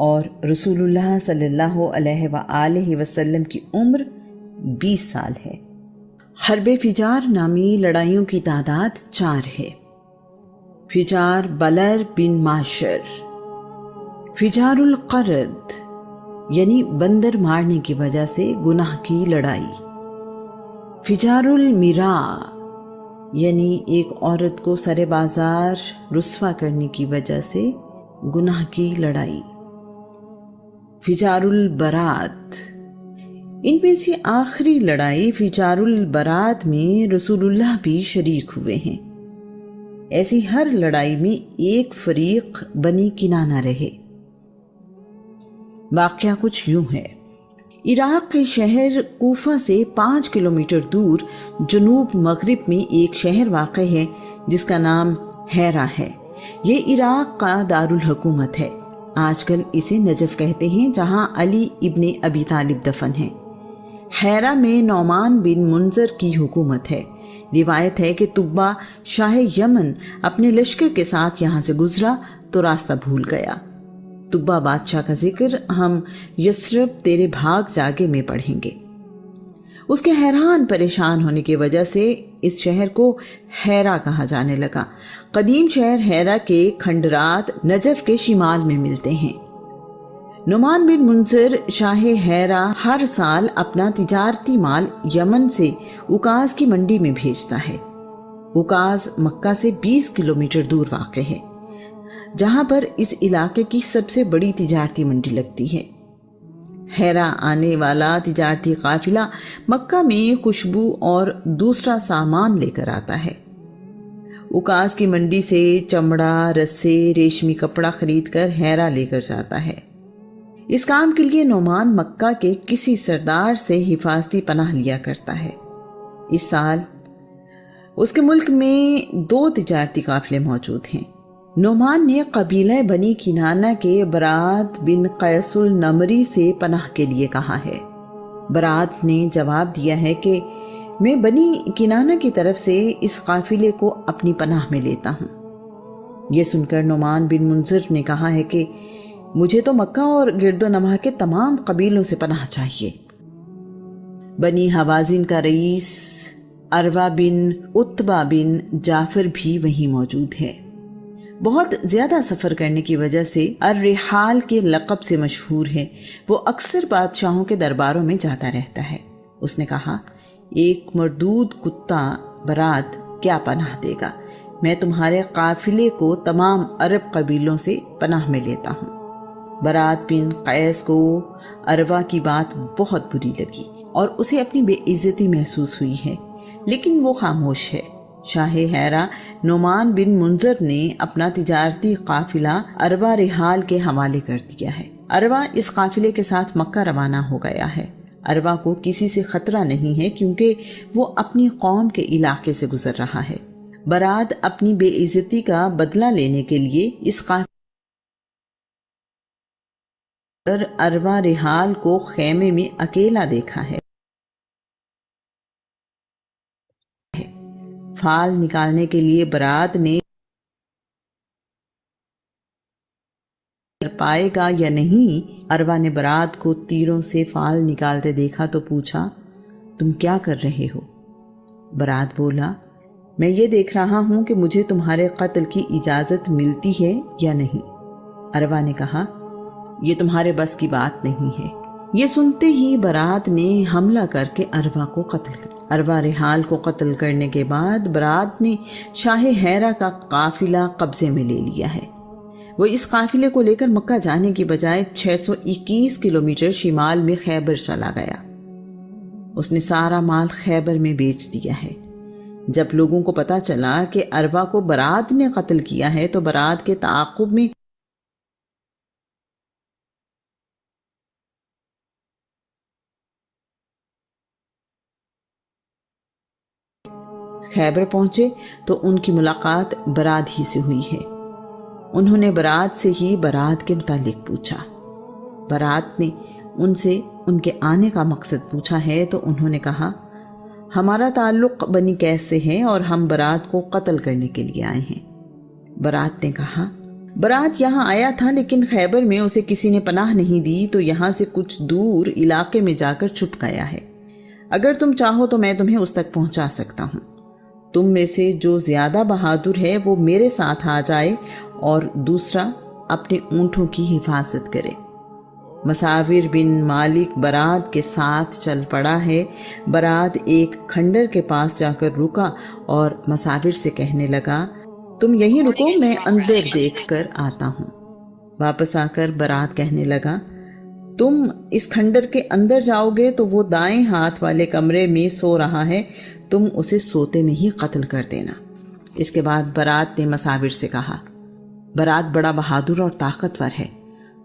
اور رسول اللہ صلی اللہ علیہ وآلہ وسلم کی عمر 20 سال ہے۔ حرب فجار نامی لڑائیوں کی تعداد 4 ہے۔ فجار بلر بن معشر، فجار القرد یعنی بندر مارنے کی وجہ سے گناہ کی لڑائی، فجار المیرا یعنی ایک عورت کو سر بازار رسوا کرنے کی وجہ سے گناہ کی لڑائی، فجار البرات۔ ان میں سے آخری لڑائی فجار البرات میں رسول اللہ بھی شریک ہوئے ہیں۔ ایسی ہر لڑائی میں ایک فریق بنی کنانہ رہے۔ واقعہ کچھ یوں ہے۔ عراق کے شہر کوفہ سے 5 کلومیٹر دور جنوب مغرب میں ایک شہر واقع ہے جس کا نام حیرہ ہے۔ یہ عراق کا دارالحکومت ہے۔ آج کل اسے نجف کہتے ہیں جہاں علی ابن ابی طالب دفن ہیں۔ حیرہ میں نعمان بن منذر کی حکومت ہے۔ روایت ہے کہ تبا شاہ یمن اپنے لشکر کے ساتھ یہاں سے گزرا تو راستہ بھول گیا۔ تبا بادشاہ کا ذکر ہم یثرب تیرے بھاگ جاگے میں پڑھیں گے۔ اس کے حیران پریشان ہونے کی وجہ سے اس شہر کو حیرہ کہا جانے لگا۔ قدیم شہر حیرہ کے کھنڈرات نجف کے شمال میں ملتے ہیں۔ نعمان بن منذر شاہ حیرہ ہر سال اپنا تجارتی مال یمن سے اوکاز کی منڈی میں بھیجتا ہے۔ اوکاز مکہ سے 20 کلومیٹر دور واقع ہے، جہاں پر اس علاقے کی سب سے بڑی تجارتی منڈی لگتی ہے۔ حیرہ آنے والا تجارتی قافلہ مکہ میں خوشبو اور دوسرا سامان لے کر آتا ہے۔ اوکاز کی منڈی سے چمڑا، رسے، ریشمی کپڑا خرید کر حیرہ لے کر جاتا ہے۔ اس کام کے لیے نعمان مکہ کے کسی سردار سے حفاظتی پناہ لیا کرتا ہے۔ اس سال اس کے ملک میں 2 تجارتی قافلے موجود ہیں۔ نعمان نے قبیلہ بنی کنانہ کے برات بن قیس النمری سے پناہ کے لیے کہا ہے۔ برات نے جواب دیا ہے کہ میں بنی کنانہ کی طرف سے اس قافلے کو اپنی پناہ میں لیتا ہوں۔ یہ سن کر نعمان بن منذر نے کہا ہے کہ مجھے تو مکہ اور گرد و نواح کے تمام قبیلوں سے پناہ چاہیے۔ بنی حوازن کا رئیس عروہ بن عتبہ بن جعفر بھی وہیں موجود ہے۔ بہت زیادہ سفر کرنے کی وجہ سے الرحال کے لقب سے مشہور ہے۔ وہ اکثر بادشاہوں کے درباروں میں جاتا رہتا ہے۔ اس نے کہا، ایک مردود کتا برات کیا پناہ دے گا؟ میں تمہارے قافلے کو تمام عرب قبیلوں سے پناہ میں لیتا ہوں۔ برات بن قیس کو عروہ کی بات بہت بری لگی اور اسے اپنی بے عزتی محسوس ہوئی ہے، لیکن وہ خاموش ہے۔ شاہ ہیرا نعمان بن منذر نے اپنا تجارتی قافلہ عروہ رحال کے حوالے کر دیا ہے۔ عروہ اس قافلے کے ساتھ مکہ روانہ ہو گیا ہے۔ عروہ کو کسی سے خطرہ نہیں ہے کیونکہ وہ اپنی قوم کے علاقے سے گزر رہا ہے۔ برات اپنی بے عزتی کا بدلہ لینے کے لیے اس قافلے پر عروہ رحال کو خیمے میں اکیلا دیکھا ہے۔ پھال نکالنے کے لیے برات نے پائے گا یا نہیں۔ عروہ نے برات کو تیروں سے پھال نکالتے دیکھا تو پوچھا، تم کیا کر رہے ہو؟ برات بولا، میں یہ دیکھ رہا ہوں کہ مجھے تمہارے قتل کی اجازت ملتی ہے یا نہیں۔ عروہ نے کہا، یہ تمہارے بس کی بات نہیں ہے۔ یہ سنتے ہی برات نے حملہ کر کے عروہ کو قتل کر عروہ رحال کو قتل کرنے کے بعد برات نے شاہ ہیرا کا قافلہ قبضے میں لے لیا ہے۔ وہ اس قافلے کو لے کر مکہ جانے کی بجائے 621 کلومیٹر شمال میں خیبر چلا گیا۔ اس نے سارا مال خیبر میں بیچ دیا ہے۔ جب لوگوں کو پتا چلا کہ عروہ کو برات نے قتل کیا ہے تو برات کے تعاقب میں خیبر پہنچے تو ان کی ملاقات برات ہی سے ہوئی ہے۔ انہوں نے برات سے ہی برات کے متعلق پوچھا۔ برات نے ان سے ان کے آنے کا مقصد پوچھا ہے تو انہوں نے کہا، ہمارا تعلق بنی قیس سے ہے اور ہم برات کو قتل کرنے کے لیے آئے ہیں۔ برات نے کہا، برات یہاں آیا تھا لیکن خیبر میں اسے کسی نے پناہ نہیں دی تو یہاں سے کچھ دور علاقے میں جا کر چھپ گیا ہے۔ اگر تم چاہو تو میں تمہیں اس تک پہنچا سکتا ہوں۔ تم میں سے جو زیادہ بہادر ہے وہ میرے ساتھ آ جائے اور دوسرا اپنے اونٹوں کی حفاظت کرے۔ مساور بن مالک برات کے ساتھ چل پڑا ہے۔ برات ایک کھنڈر کے پاس جا کر رکا اور مساور سے کہنے لگا، تم یہیں رکو، میں اندر دیکھ کر آتا ہوں۔ واپس آ کر برات کہنے لگا، تم اس کھنڈر کے اندر جاؤ گے تو وہ دائیں ہاتھ والے کمرے میں سو رہا ہے، تم اسے سوتے میں ہی قتل کر دینا۔ اس کے بعد برات نے مساور سے کہا، برات بڑا بہادر اور طاقتور ہے،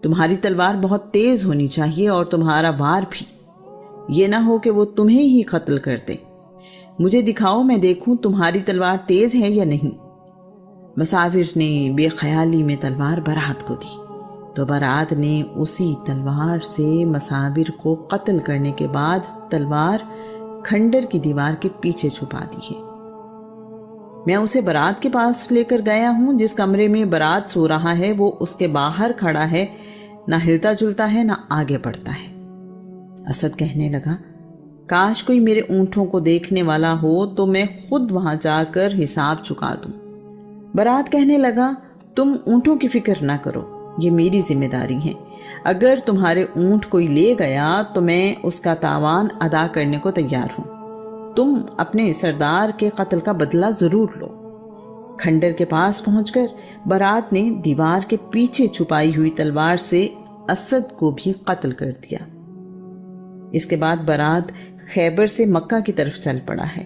تمہاری تلوار بہت تیز ہونی چاہیے اور تمہارا وار بھی، یہ نہ ہو کہ وہ تمہیں ہی قتل کر دے۔ مجھے دکھاؤ، میں دیکھوں تمہاری تلوار تیز ہے یا نہیں۔ مساور نے بے خیالی میں تلوار برات کو دی تو برات نے اسی تلوار سے مساور کو قتل کرنے کے بعد تلوار کھنڈر کی دیوار کے پیچھے چھپا دی ہے۔ میں اسے برات کے پاس لے کر گیا ہوں۔ جس کمرے میں برات سو رہا ہے وہ اس کے باہر کھڑا ہے، نہ ہلتا جلتا ہے نہ آگے بڑھتا ہے۔ اسد کہنے لگا، کاش کوئی میرے اونٹوں کو دیکھنے والا ہو تو میں خود وہاں جا کر حساب چکا دوں۔ برات کہنے لگا، تم اونٹوں کی فکر نہ کرو، یہ میری ذمہ داری ہے۔ اگر تمہارے اونٹ کوئی لے گیا تو میں اس کا تاوان ادا کرنے کو تیار ہوں۔ تم اپنے سردار کے قتل کا بدلہ ضرور لو۔ کھنڈر کے پاس پہنچ کر برات نے دیوار کے پیچھے چھپائی ہوئی تلوار سے اسد کو بھی قتل کر دیا۔ اس کے بعد برات خیبر سے مکہ کی طرف چل پڑا ہے۔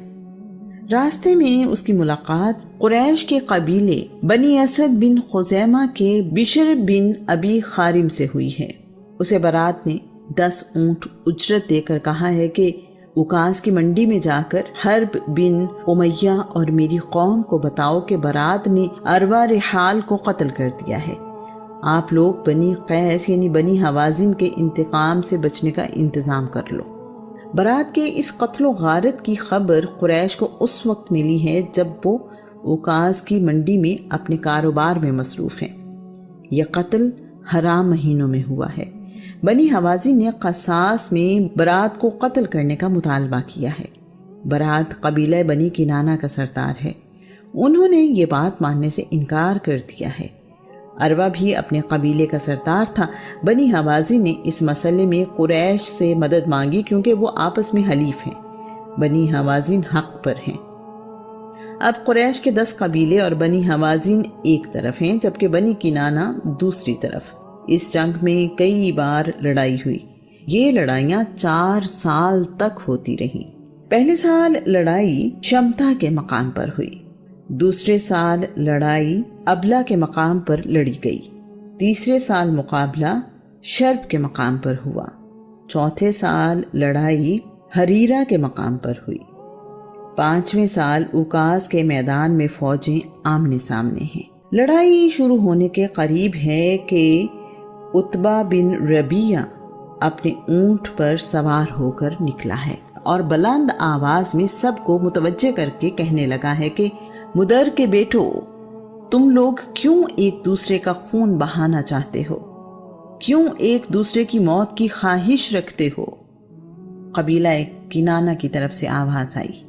راستے میں اس کی ملاقات قریش کے قبیلے بنی اسد بن خزیمہ کے بشر بن ابی خارم سے ہوئی ہے۔ اسے برات نے 10 اونٹ اجرت دے کر کہا ہے کہ اوکاز کی منڈی میں جا کر حرب بن امیہ اور میری قوم کو بتاؤ کہ برات نے عروہ رحال کو قتل کر دیا ہے. آپ لوگ بنی قیس یعنی بنی حوازن کے انتقام سے بچنے کا انتظام کر لو. برات کے اس قتل و غارت کی خبر قریش کو اس وقت ملی ہے جب وہ اوکاز کی منڈی میں اپنے کاروبار میں مصروف ہیں. یہ قتل حرام مہینوں میں ہوا ہے. بنی حوازن نے قصاص میں برات کو قتل کرنے کا مطالبہ کیا ہے. برات قبیلہ بنی کنانہ کا سردار ہے. انہوں نے یہ بات ماننے سے انکار کر دیا ہے. عروہ بھی اپنے قبیلے کا سردار تھا. بنی حوازن نے اس مسئلے میں قریش سے مدد مانگی کیونکہ وہ آپس میں حلیف ہیں. بنی حوازن حق پر ہیں. اب قریش کے 10 قبیلے اور بنی حوازن ایک طرف ہیں جبکہ بنی کنانہ دوسری طرف. اس جنگ میں کئی بار لڑائی ہوئی. یہ لڑائیاں 4 سال تک ہوتی رہیں. پہلے سال لڑائی شمتا کے مقام پر ہوئی. دوسرے سال لڑائی ابلا کے مقام پر لڑی گئی. تیسرے سال مقابلہ شرب کے مقام پر ہوا. چوتھے سال لڑائی حریرہ کے مقام پر ہوئی. 5ویں سال اوکاز کے میدان میں فوجیں آمنے سامنے ہیں. لڑائی شروع ہونے کے قریب ہے کہ عتبہ بن ربیعہ اپنے اونٹ پر سوار ہو کر نکلا ہے اور بلند آواز میں سب کو متوجہ کر کے کہنے لگا ہے کہ مدر کے بیٹو، تم لوگ کیوں ایک دوسرے کا خون بہانا چاہتے ہو؟ کیوں ایک دوسرے کی موت کی خواہش رکھتے ہو؟ قبیلہ کنانہ کی طرف سے آواز آئی،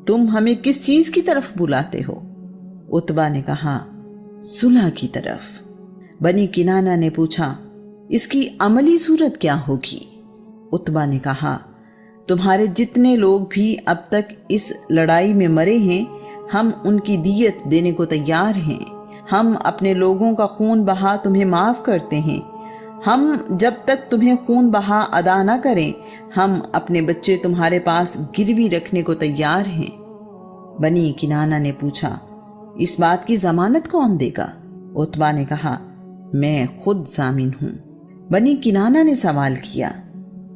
تم ہمیں کس چیز کی طرف بلاتے ہو؟ عتبہ نے کہا، صلح کی طرف. بنی کنانہ نے پوچھا، اس کی عملی صورت کیا ہوگی؟ عتبہ نے کہا، تمہارے جتنے لوگ بھی اب تک اس لڑائی میں مرے ہیں ہم ان کی دیت دینے کو تیار ہیں. ہم اپنے لوگوں کا خون بہا تمہیں معاف کرتے ہیں. ہم جب تک تمہیں خون بہا ادا نہ کریں ہم اپنے بچے تمہارے پاس گروی رکھنے کو تیار ہیں. بنی کنانہ نے پوچھا، اس بات کی ضمانت کون دے گا؟ عتبہ نے کہا، میں خود ضامن ہوں. بنی کنانہ نے سوال کیا،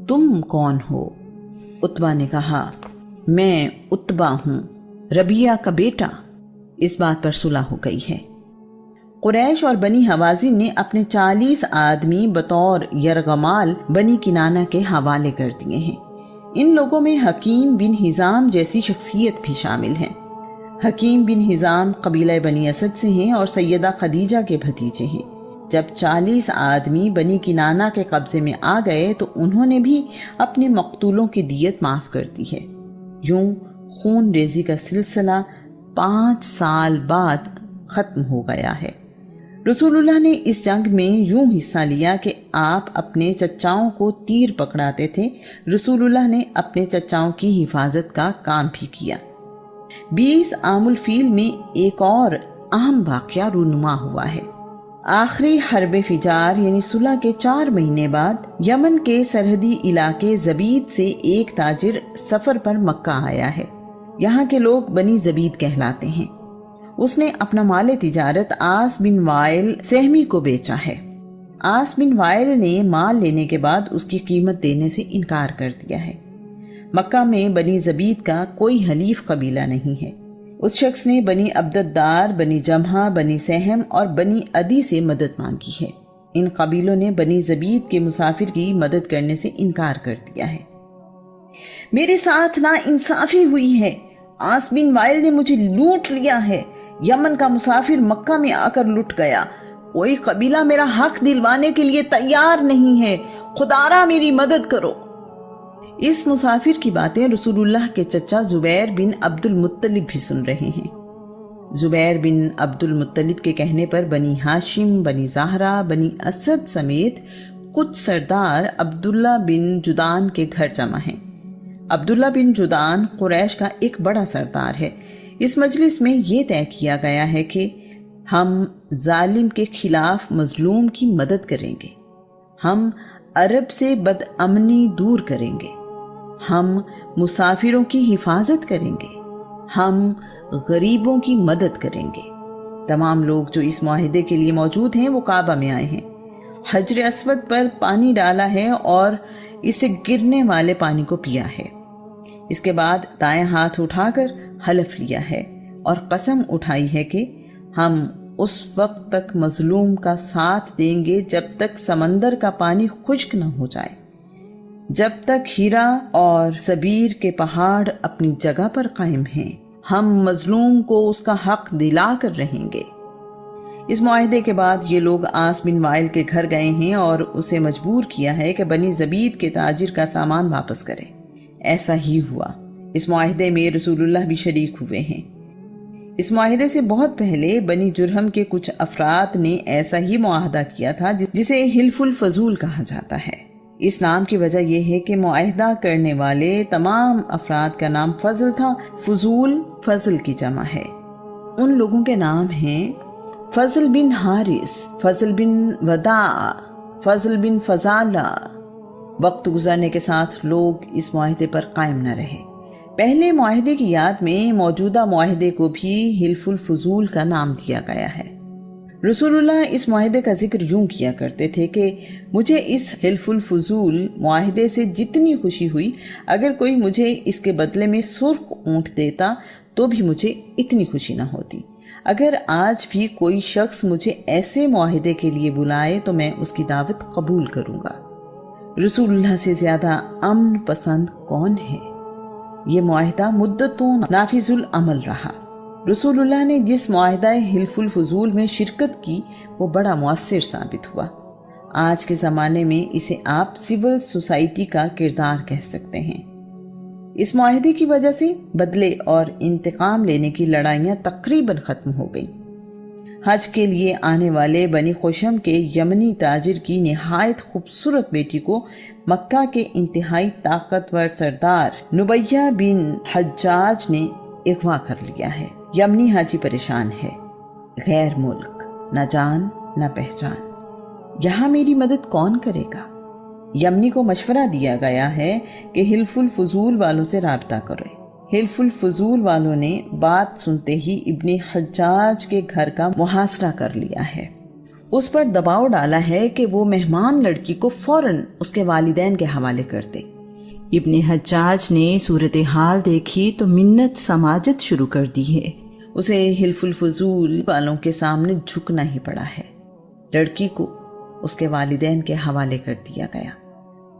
تم کون ہو؟ عتبہ نے کہا، میں عتبہ ہوں، ربیعہ کا بیٹا. اس بات پر صلح ہو گئی ہے. قریش اور بنی حوازن نے اپنے 40 آدمی بطور یرغمال بنی کنانہ کے حوالے کر دیے ہیں. ان لوگوں میں حکیم بن حزام جیسی شخصیت بھی شامل ہیں. حکیم بن حزام قبیلہ بنی اسد سے ہیں اور سیدہ خدیجہ کے بھتیجے ہیں. جب 40 آدمی بنی کنانہ کے قبضے میں آ گئے تو انہوں نے بھی اپنے مقتولوں کی دیت معاف کر دی ہے. یوں خون ریزی کا سلسلہ 5 سال بعد ختم ہو گیا ہے. رسول اللہ نے اس جنگ میں یوں حصہ لیا کہ آپ اپنے چچاؤں کو تیر پکڑاتے تھے. رسول اللہ نے اپنے چچاؤں کی حفاظت کا کام بھی کیا. 20 عام الفیل میں ایک اور اہم واقعہ رونما ہوا ہے. آخری حرب فجار یعنی صلح کے 4 مہینے بعد یمن کے سرحدی علاقے زبید سے ایک تاجر سفر پر مکہ آیا ہے. یہاں کے لوگ بنی زبید کہلاتے ہیں. اس نے اپنا مال تجارت عاص بن وائل سہمی کو بیچا ہے. عاص بن وائل نے مال لینے کے بعد اس کی قیمت دینے سے انکار کر دیا ہے. مکہ میں بنی زبید کا کوئی حلیف قبیلہ نہیں ہے. اس شخص نے بنی عبدالدار، بنی جمحہ، بنی سہم اور بنی عدی سے مدد مانگی ہے. ان قبیلوں نے بنی زبید کے مسافر کی مدد کرنے سے انکار کر دیا ہے. میرے ساتھ نا انصافی ہوئی ہے. عاص بن وائل نے مجھے لوٹ لیا ہے. یمن کا مسافر مکہ میں آ کر لٹ گیا. کوئی قبیلہ میرا حق دلوانے کے لیے تیار نہیں ہے. خدارا میری مدد کرو. اس مسافر کی باتیں رسول اللہ کے چچا زبیر بن عبد المطلب بھی سن رہے ہیں. زبیر بن عبد المطلب کے کہنے پر بنی ہاشم، بنی زہرہ، بنی اسد سمیت کچھ سردار عبداللہ بن جدان کے گھر جمع ہیں. عبداللہ بن جدان قریش کا ایک بڑا سردار ہے. اس مجلس میں یہ طے کیا گیا ہے کہ ہم ظالم کے خلاف مظلوم کی مدد کریں گے. ہم عرب سے بدامنی دور کریں گے. ہم مسافروں کی حفاظت کریں گے. ہم غریبوں کی مدد کریں گے. تمام لوگ جو اس معاہدے کے لیے موجود ہیں وہ کعبہ میں آئے ہیں. حجر اسود پر پانی ڈالا ہے اور اسے گرنے والے پانی کو پیا ہے. اس کے بعد دائیں ہاتھ اٹھا کر حلف لیا ہے اور قسم اٹھائی ہے کہ ہم اس وقت تک مظلوم کا ساتھ دیں گے جب تک سمندر کا پانی خشک نہ ہو جائے، جب تک ہیرا اور سبیر کے پہاڑ اپنی جگہ پر قائم ہیں، ہم مظلوم کو اس کا حق دلا کر رہیں گے۔ اس معاہدے کے بعد یہ لوگ آس بن وائل کے گھر گئے ہیں اور اسے مجبور کیا ہے کہ بنی زبید کے تاجر کا سامان واپس کرے۔ ایسا ہی ہوا۔ اس معاہدے میں رسول اللہ بھی شریک ہوئے ہیں۔ اس معاہدے سے بہت پہلے بنی جرہم کے کچھ افراد نے ایسا ہی معاہدہ کیا تھا جسے حلف الفضول کہا جاتا ہے۔ اس نام کی وجہ یہ ہے کہ معاہدہ کرنے والے تمام افراد کا نام فضل تھا۔ فضول فضل کی جمع ہے۔ ان لوگوں کے نام ہیں فضل بن حارث، فضل بن وداع، فضل بن فضالہ۔ وقت گزرنے کے ساتھ لوگ اس معاہدے پر قائم نہ رہے۔ پہلے معاہدے کی یاد میں موجودہ معاہدے کو بھی حلف الفضول کا نام دیا گیا ہے۔ رسول اللہ اس معاہدے کا ذکر یوں کیا کرتے تھے کہ مجھے اس حلف الفضول معاہدے سے جتنی خوشی ہوئی، اگر کوئی مجھے اس کے بدلے میں سرخ اونٹ دیتا تو بھی مجھے اتنی خوشی نہ ہوتی۔ اگر آج بھی کوئی شخص مجھے ایسے معاہدے کے لیے بلائے تو میں اس کی دعوت قبول کروں گا۔ رسول اللہ سے زیادہ امن پسند کون ہے؟ یہ معاہدہ مدتوں نافذ العمل رہا۔ رسول اللہ نے جس معاہدہ حلف الفضول میں شرکت کی وہ بڑا مؤثر ثابت ہوا۔ آج کے زمانے میں اسے آپ سول سوسائٹی کا کردار کہہ سکتے ہیں۔ اس معاہدے کی وجہ سے بدلے اور انتقام لینے کی لڑائیاں تقریباً ختم ہو گئیں۔ حج کے لیے آنے والے بنی خشم کے یمنی تاجر کی نہایت خوبصورت بیٹی کو مکہ کے انتہائی طاقتور سردار نبیہ بن حجاج نے اغوا کر لیا ہے۔ یمنی حاجی پریشان ہے، غیر ملک، نہ جان نہ پہچان، یہاں میری مدد کون کرے گا؟ یمنی کو مشورہ دیا گیا ہے کہ حلف الفضول والوں سے رابطہ کرے۔ حلف الفضول والوں نے بات سنتے ہی ابن حجاج کے گھر کا محاصرہ کر لیا ہے۔ اس پر دباؤ ڈالا ہے کہ وہ مہمان لڑکی کو فوراً اس کے والدین کے حوالے کر دے۔ ابن حجاج نے صورتحال دیکھی تو منت سماجت شروع کر دی ہے۔ اسے حلف الفضول والوں کے سامنے جھکنا ہی پڑا ہے۔ لڑکی کو اس کے والدین کے حوالے کر دیا گیا۔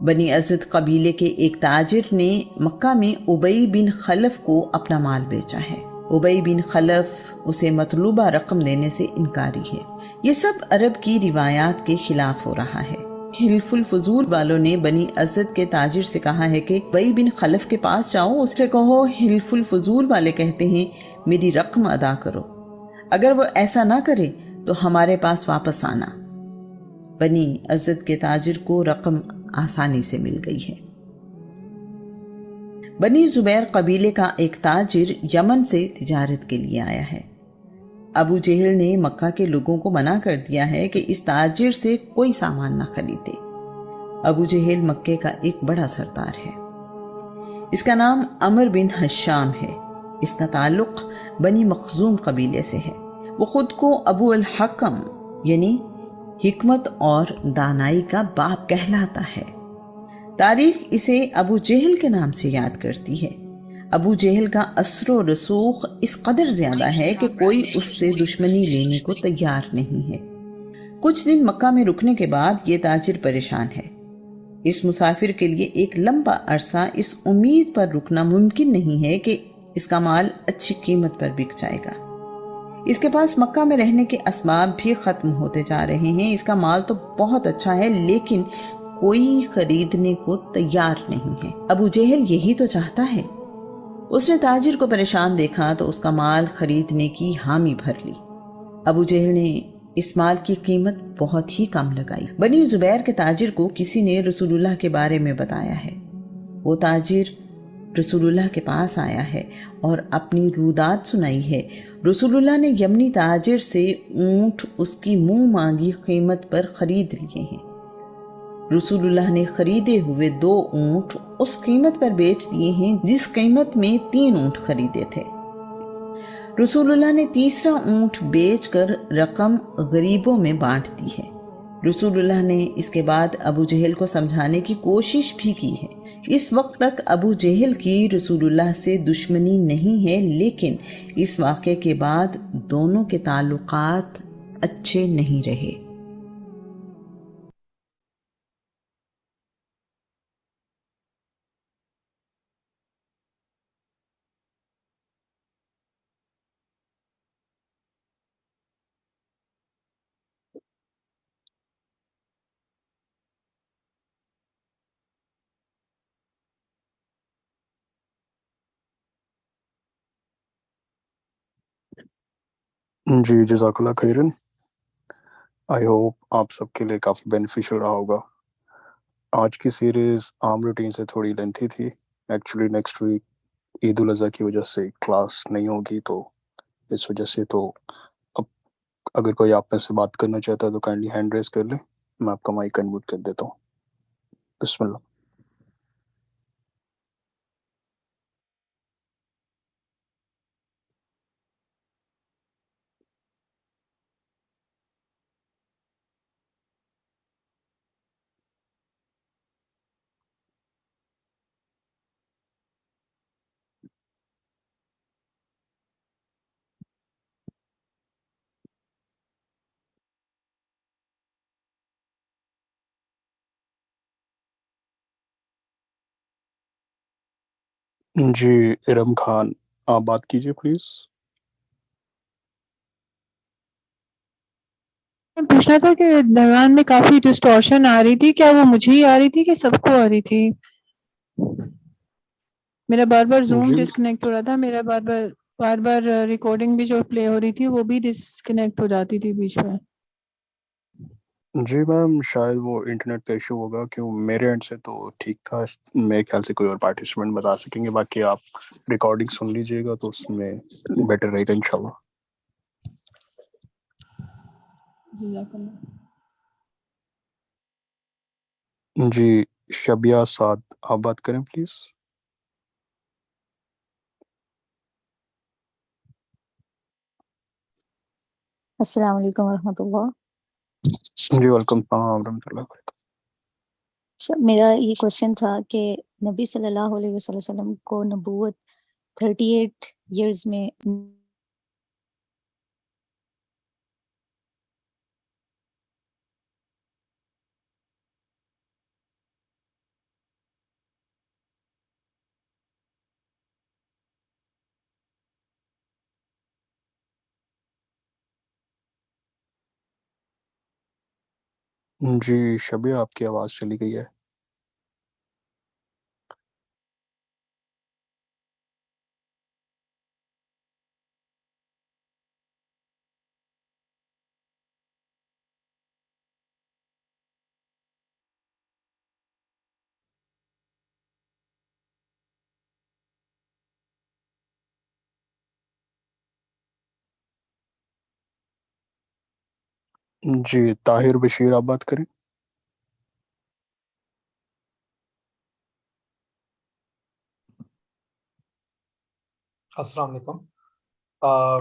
بنی اسد قبیلے کے ایک تاجر نے مکہ میں ابی بن خلف کو اپنا مال بیچا ہے۔ ابی بن خلف اسے مطلوبہ رقم دینے سے انکاری ہے۔ یہ سب عرب کی روایات کے خلاف ہو رہا ہے۔ حلف الفضول والوں نے بنی اسد کے تاجر سے کہا ہے کہ ابی بن خلف کے پاس جاؤ، اس سے کہو حلف الفضول والے کہتے ہیں میری رقم ادا کرو، اگر وہ ایسا نہ کرے تو ہمارے پاس واپس آنا۔ بنی اسد کے تاجر کو رقم آسانی سے مل گئی ہے۔ بنی زبیر قبیلے کا ایک تاجر یمن سے تجارت کے لیے آیا ہے۔ ابو جہل نے مکہ کے لوگوں کو منع کر دیا ہے کہ اس تاجر سے کوئی سامان نہ خریدے۔ ابو جہل مکے کا ایک بڑا سردار ہے۔ اس کا نام عمر بن حشام ہے۔ اس کا تعلق بنی مخزوم قبیلے سے ہے۔ وہ خود کو ابو الحکم یعنی حکمت اور دانائی کا باپ کہلاتا ہے۔ تاریخ اسے ابو جہل کے نام سے یاد کرتی ہے۔ ابو جہل کا اثر و رسوخ اس قدر زیادہ ہے کہ کوئی اس سے دشمنی لینے کو تیار نہیں ہے۔ کچھ دن مکہ میں رکنے کے بعد یہ تاجر پریشان ہے۔ اس مسافر کے لیے ایک لمبا عرصہ اس امید پر رکنا ممکن نہیں ہے کہ اس کا مال اچھی قیمت پر بک جائے گا۔ اس کے پاس مکہ میں رہنے کے اسباب بھی ختم ہوتے جا رہے ہیں۔ اس کا مال تو بہت اچھا ہے لیکن کوئی خریدنے کو تیار نہیں ہے۔ ابو جہل یہی تو چاہتا ہے۔ اس نے تاجر کو پریشان دیکھا تو اس کا مال خریدنے کی حامی بھر لی۔ ابو جہل نے اس مال کی قیمت بہت ہی کم لگائی۔ بنی زبیر کے تاجر کو کسی نے رسول اللہ کے بارے میں بتایا ہے۔ وہ تاجر رسول اللہ کے پاس آیا ہے اور اپنی رودات سنائی ہے۔ رسول اللہ نے یمنی تاجر سے اونٹ اس کی منہ مانگی قیمت پر خرید لیے ہیں۔ رسول اللہ نے خریدے ہوئے 2 اونٹ اس قیمت پر بیچ دیے ہیں جس قیمت میں 3 اونٹ خریدے تھے۔ رسول اللہ نے تیسرا اونٹ بیچ کر رقم غریبوں میں بانٹ دی ہے۔ رسول اللہ نے اس کے بعد ابو جہل کو سمجھانے کی کوشش بھی کی ہے. اس وقت تک ابو جہل کی رسول اللہ سے دشمنی نہیں ہے، لیکن اس واقعے کے بعد دونوں کے تعلقات اچھے نہیں رہے. جی جزاک اللہ خیرن. آئی ہوپ آپ سب کے لیے کافی بینیفیشل رہا ہوگا. آج کی سیریز عام روٹین سے تھوڑی لینتھی تھی. ایکچولی نیکسٹ ویک عید الاضحیٰ کی وجہ سے کلاس نہیں ہوگی، تو اس وجہ سے تو اب اگر کوئی آپ میں سے بات کرنا چاہتا ہے تو کائنڈلی ہینڈ ریز کر لیں، میں آپ کا مائک انمیوٹ کر دیتا ہوں. بسم اللہ. جی ارم خان، آپ بات کیجیے پلیز. پوچھنا تھا کہ درمیان میں کافی ڈسٹورشن آ رہی تھی، کیا وہ مجھے ہی آ رہی تھی کہ سب کو آ رہی تھی؟ میرا بار بار زوم جی ڈسکنیکٹ ہو رہا تھا، میرا بار بار ریکارڈنگ بھی جو پلے ہو رہی تھی وہ بھی ڈسکنیکٹ ہو جاتی تھی بیچ میں. جی میم، شاید وہ انٹرنیٹ کا ایشو ہوگا، کہ میرے اینڈ سے تو ٹھیک تھا. میرے خیال سے کوئی اور پارٹیسپینٹ بتا سکیں گے، باقی آپ ریکارڈنگ سن لیجیے گا تو اس میں بیٹر رہے گا انشاءاللہ. جی شبیہ سعد، آپ بات کریں پلیز. السلام علیکم ورحمۃ اللہ. جی ویلکم السلام ورحمۃ اللہ وبرکاتہ. میرا یہ کوشچن تھا کہ نبی صلی اللہ علیہ وسلم کو نبوت 38 ایئرز میں جی شبیہ، آپ کی آواز چلی گئی ہے. جی طاہر بشیر، آپ بات کریں. السلام علیکم.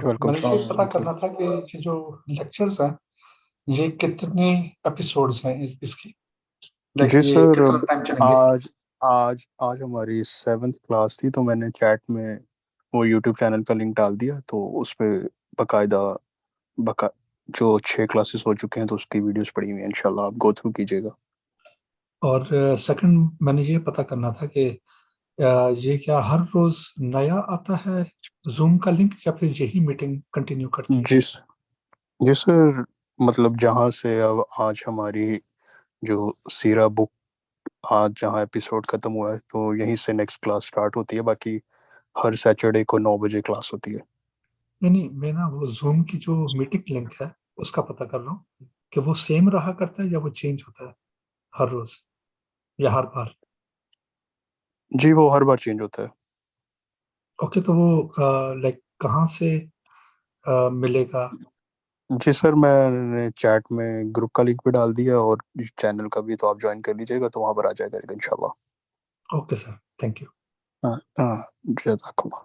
ویلکم مجھے یہ السلام پتا ورحمۃ کرنا اللہ. تھا کہ یہ جو لیکچرز ہیں یہ کتنی ایپیسوڈز ہیں اس کی، لائک جی یہ سر، کتنا ٹائم چلیں گے؟ آج ہماری 7th کلاس تھی، تو میں نے چیٹ میں وہ یوٹیوب چینل کا لنک ڈال دیا، تو اس پہ باقاعدہ جو 6 کلاسز ہو چکے ہیں تو اس کی ویڈیوز پڑی ہوئی ہیں. انشاءاللہ آپ گو تھرو کیجیے گا. اور سیکنڈ میں نے یہ پتا کرنا تھا کہ یہ کیا ہر روز نیا آتا ہے زوم کا لنک، یا پھر یہی میٹنگ کنٹینیو کرتی ہے؟ جی سر، مطلب جہاں سے اب آج ہماری جو سیرہ بک آج جہاں ایپیسوڈ ختم ہوا ہے، تو یہیں سے نیکسٹ کلاس سٹارٹ ہوتی ہے. باقی ہر سیٹرڈے کو 9 بجے کلاس ہوتی ہے. نہیں، میں نا وہ زوم کی جو میٹنگ لنک ہے اس کا پتا کر رہا ہوں کہ وہ سیم رہا کرتا ہے یا وہ چینج ہوتا ہے ہر روز یا ہر بار. جی وہ ہر بار چینج ہوتا ہے. اوکے، تو وہ لائک کہاں سے ملے گا؟ جی سر، میں نے چیٹ میں گروپ کا لنک بھی ڈال دیا، اور چینل کا بھی، تو آپ جوائن کر لیجیے گا تو وہاں پر آ جائے گا انشاءاللہ. Okay sir, thank you. ہاں جزاک اللہ.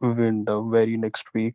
in the very next week,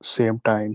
same time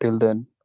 Till then,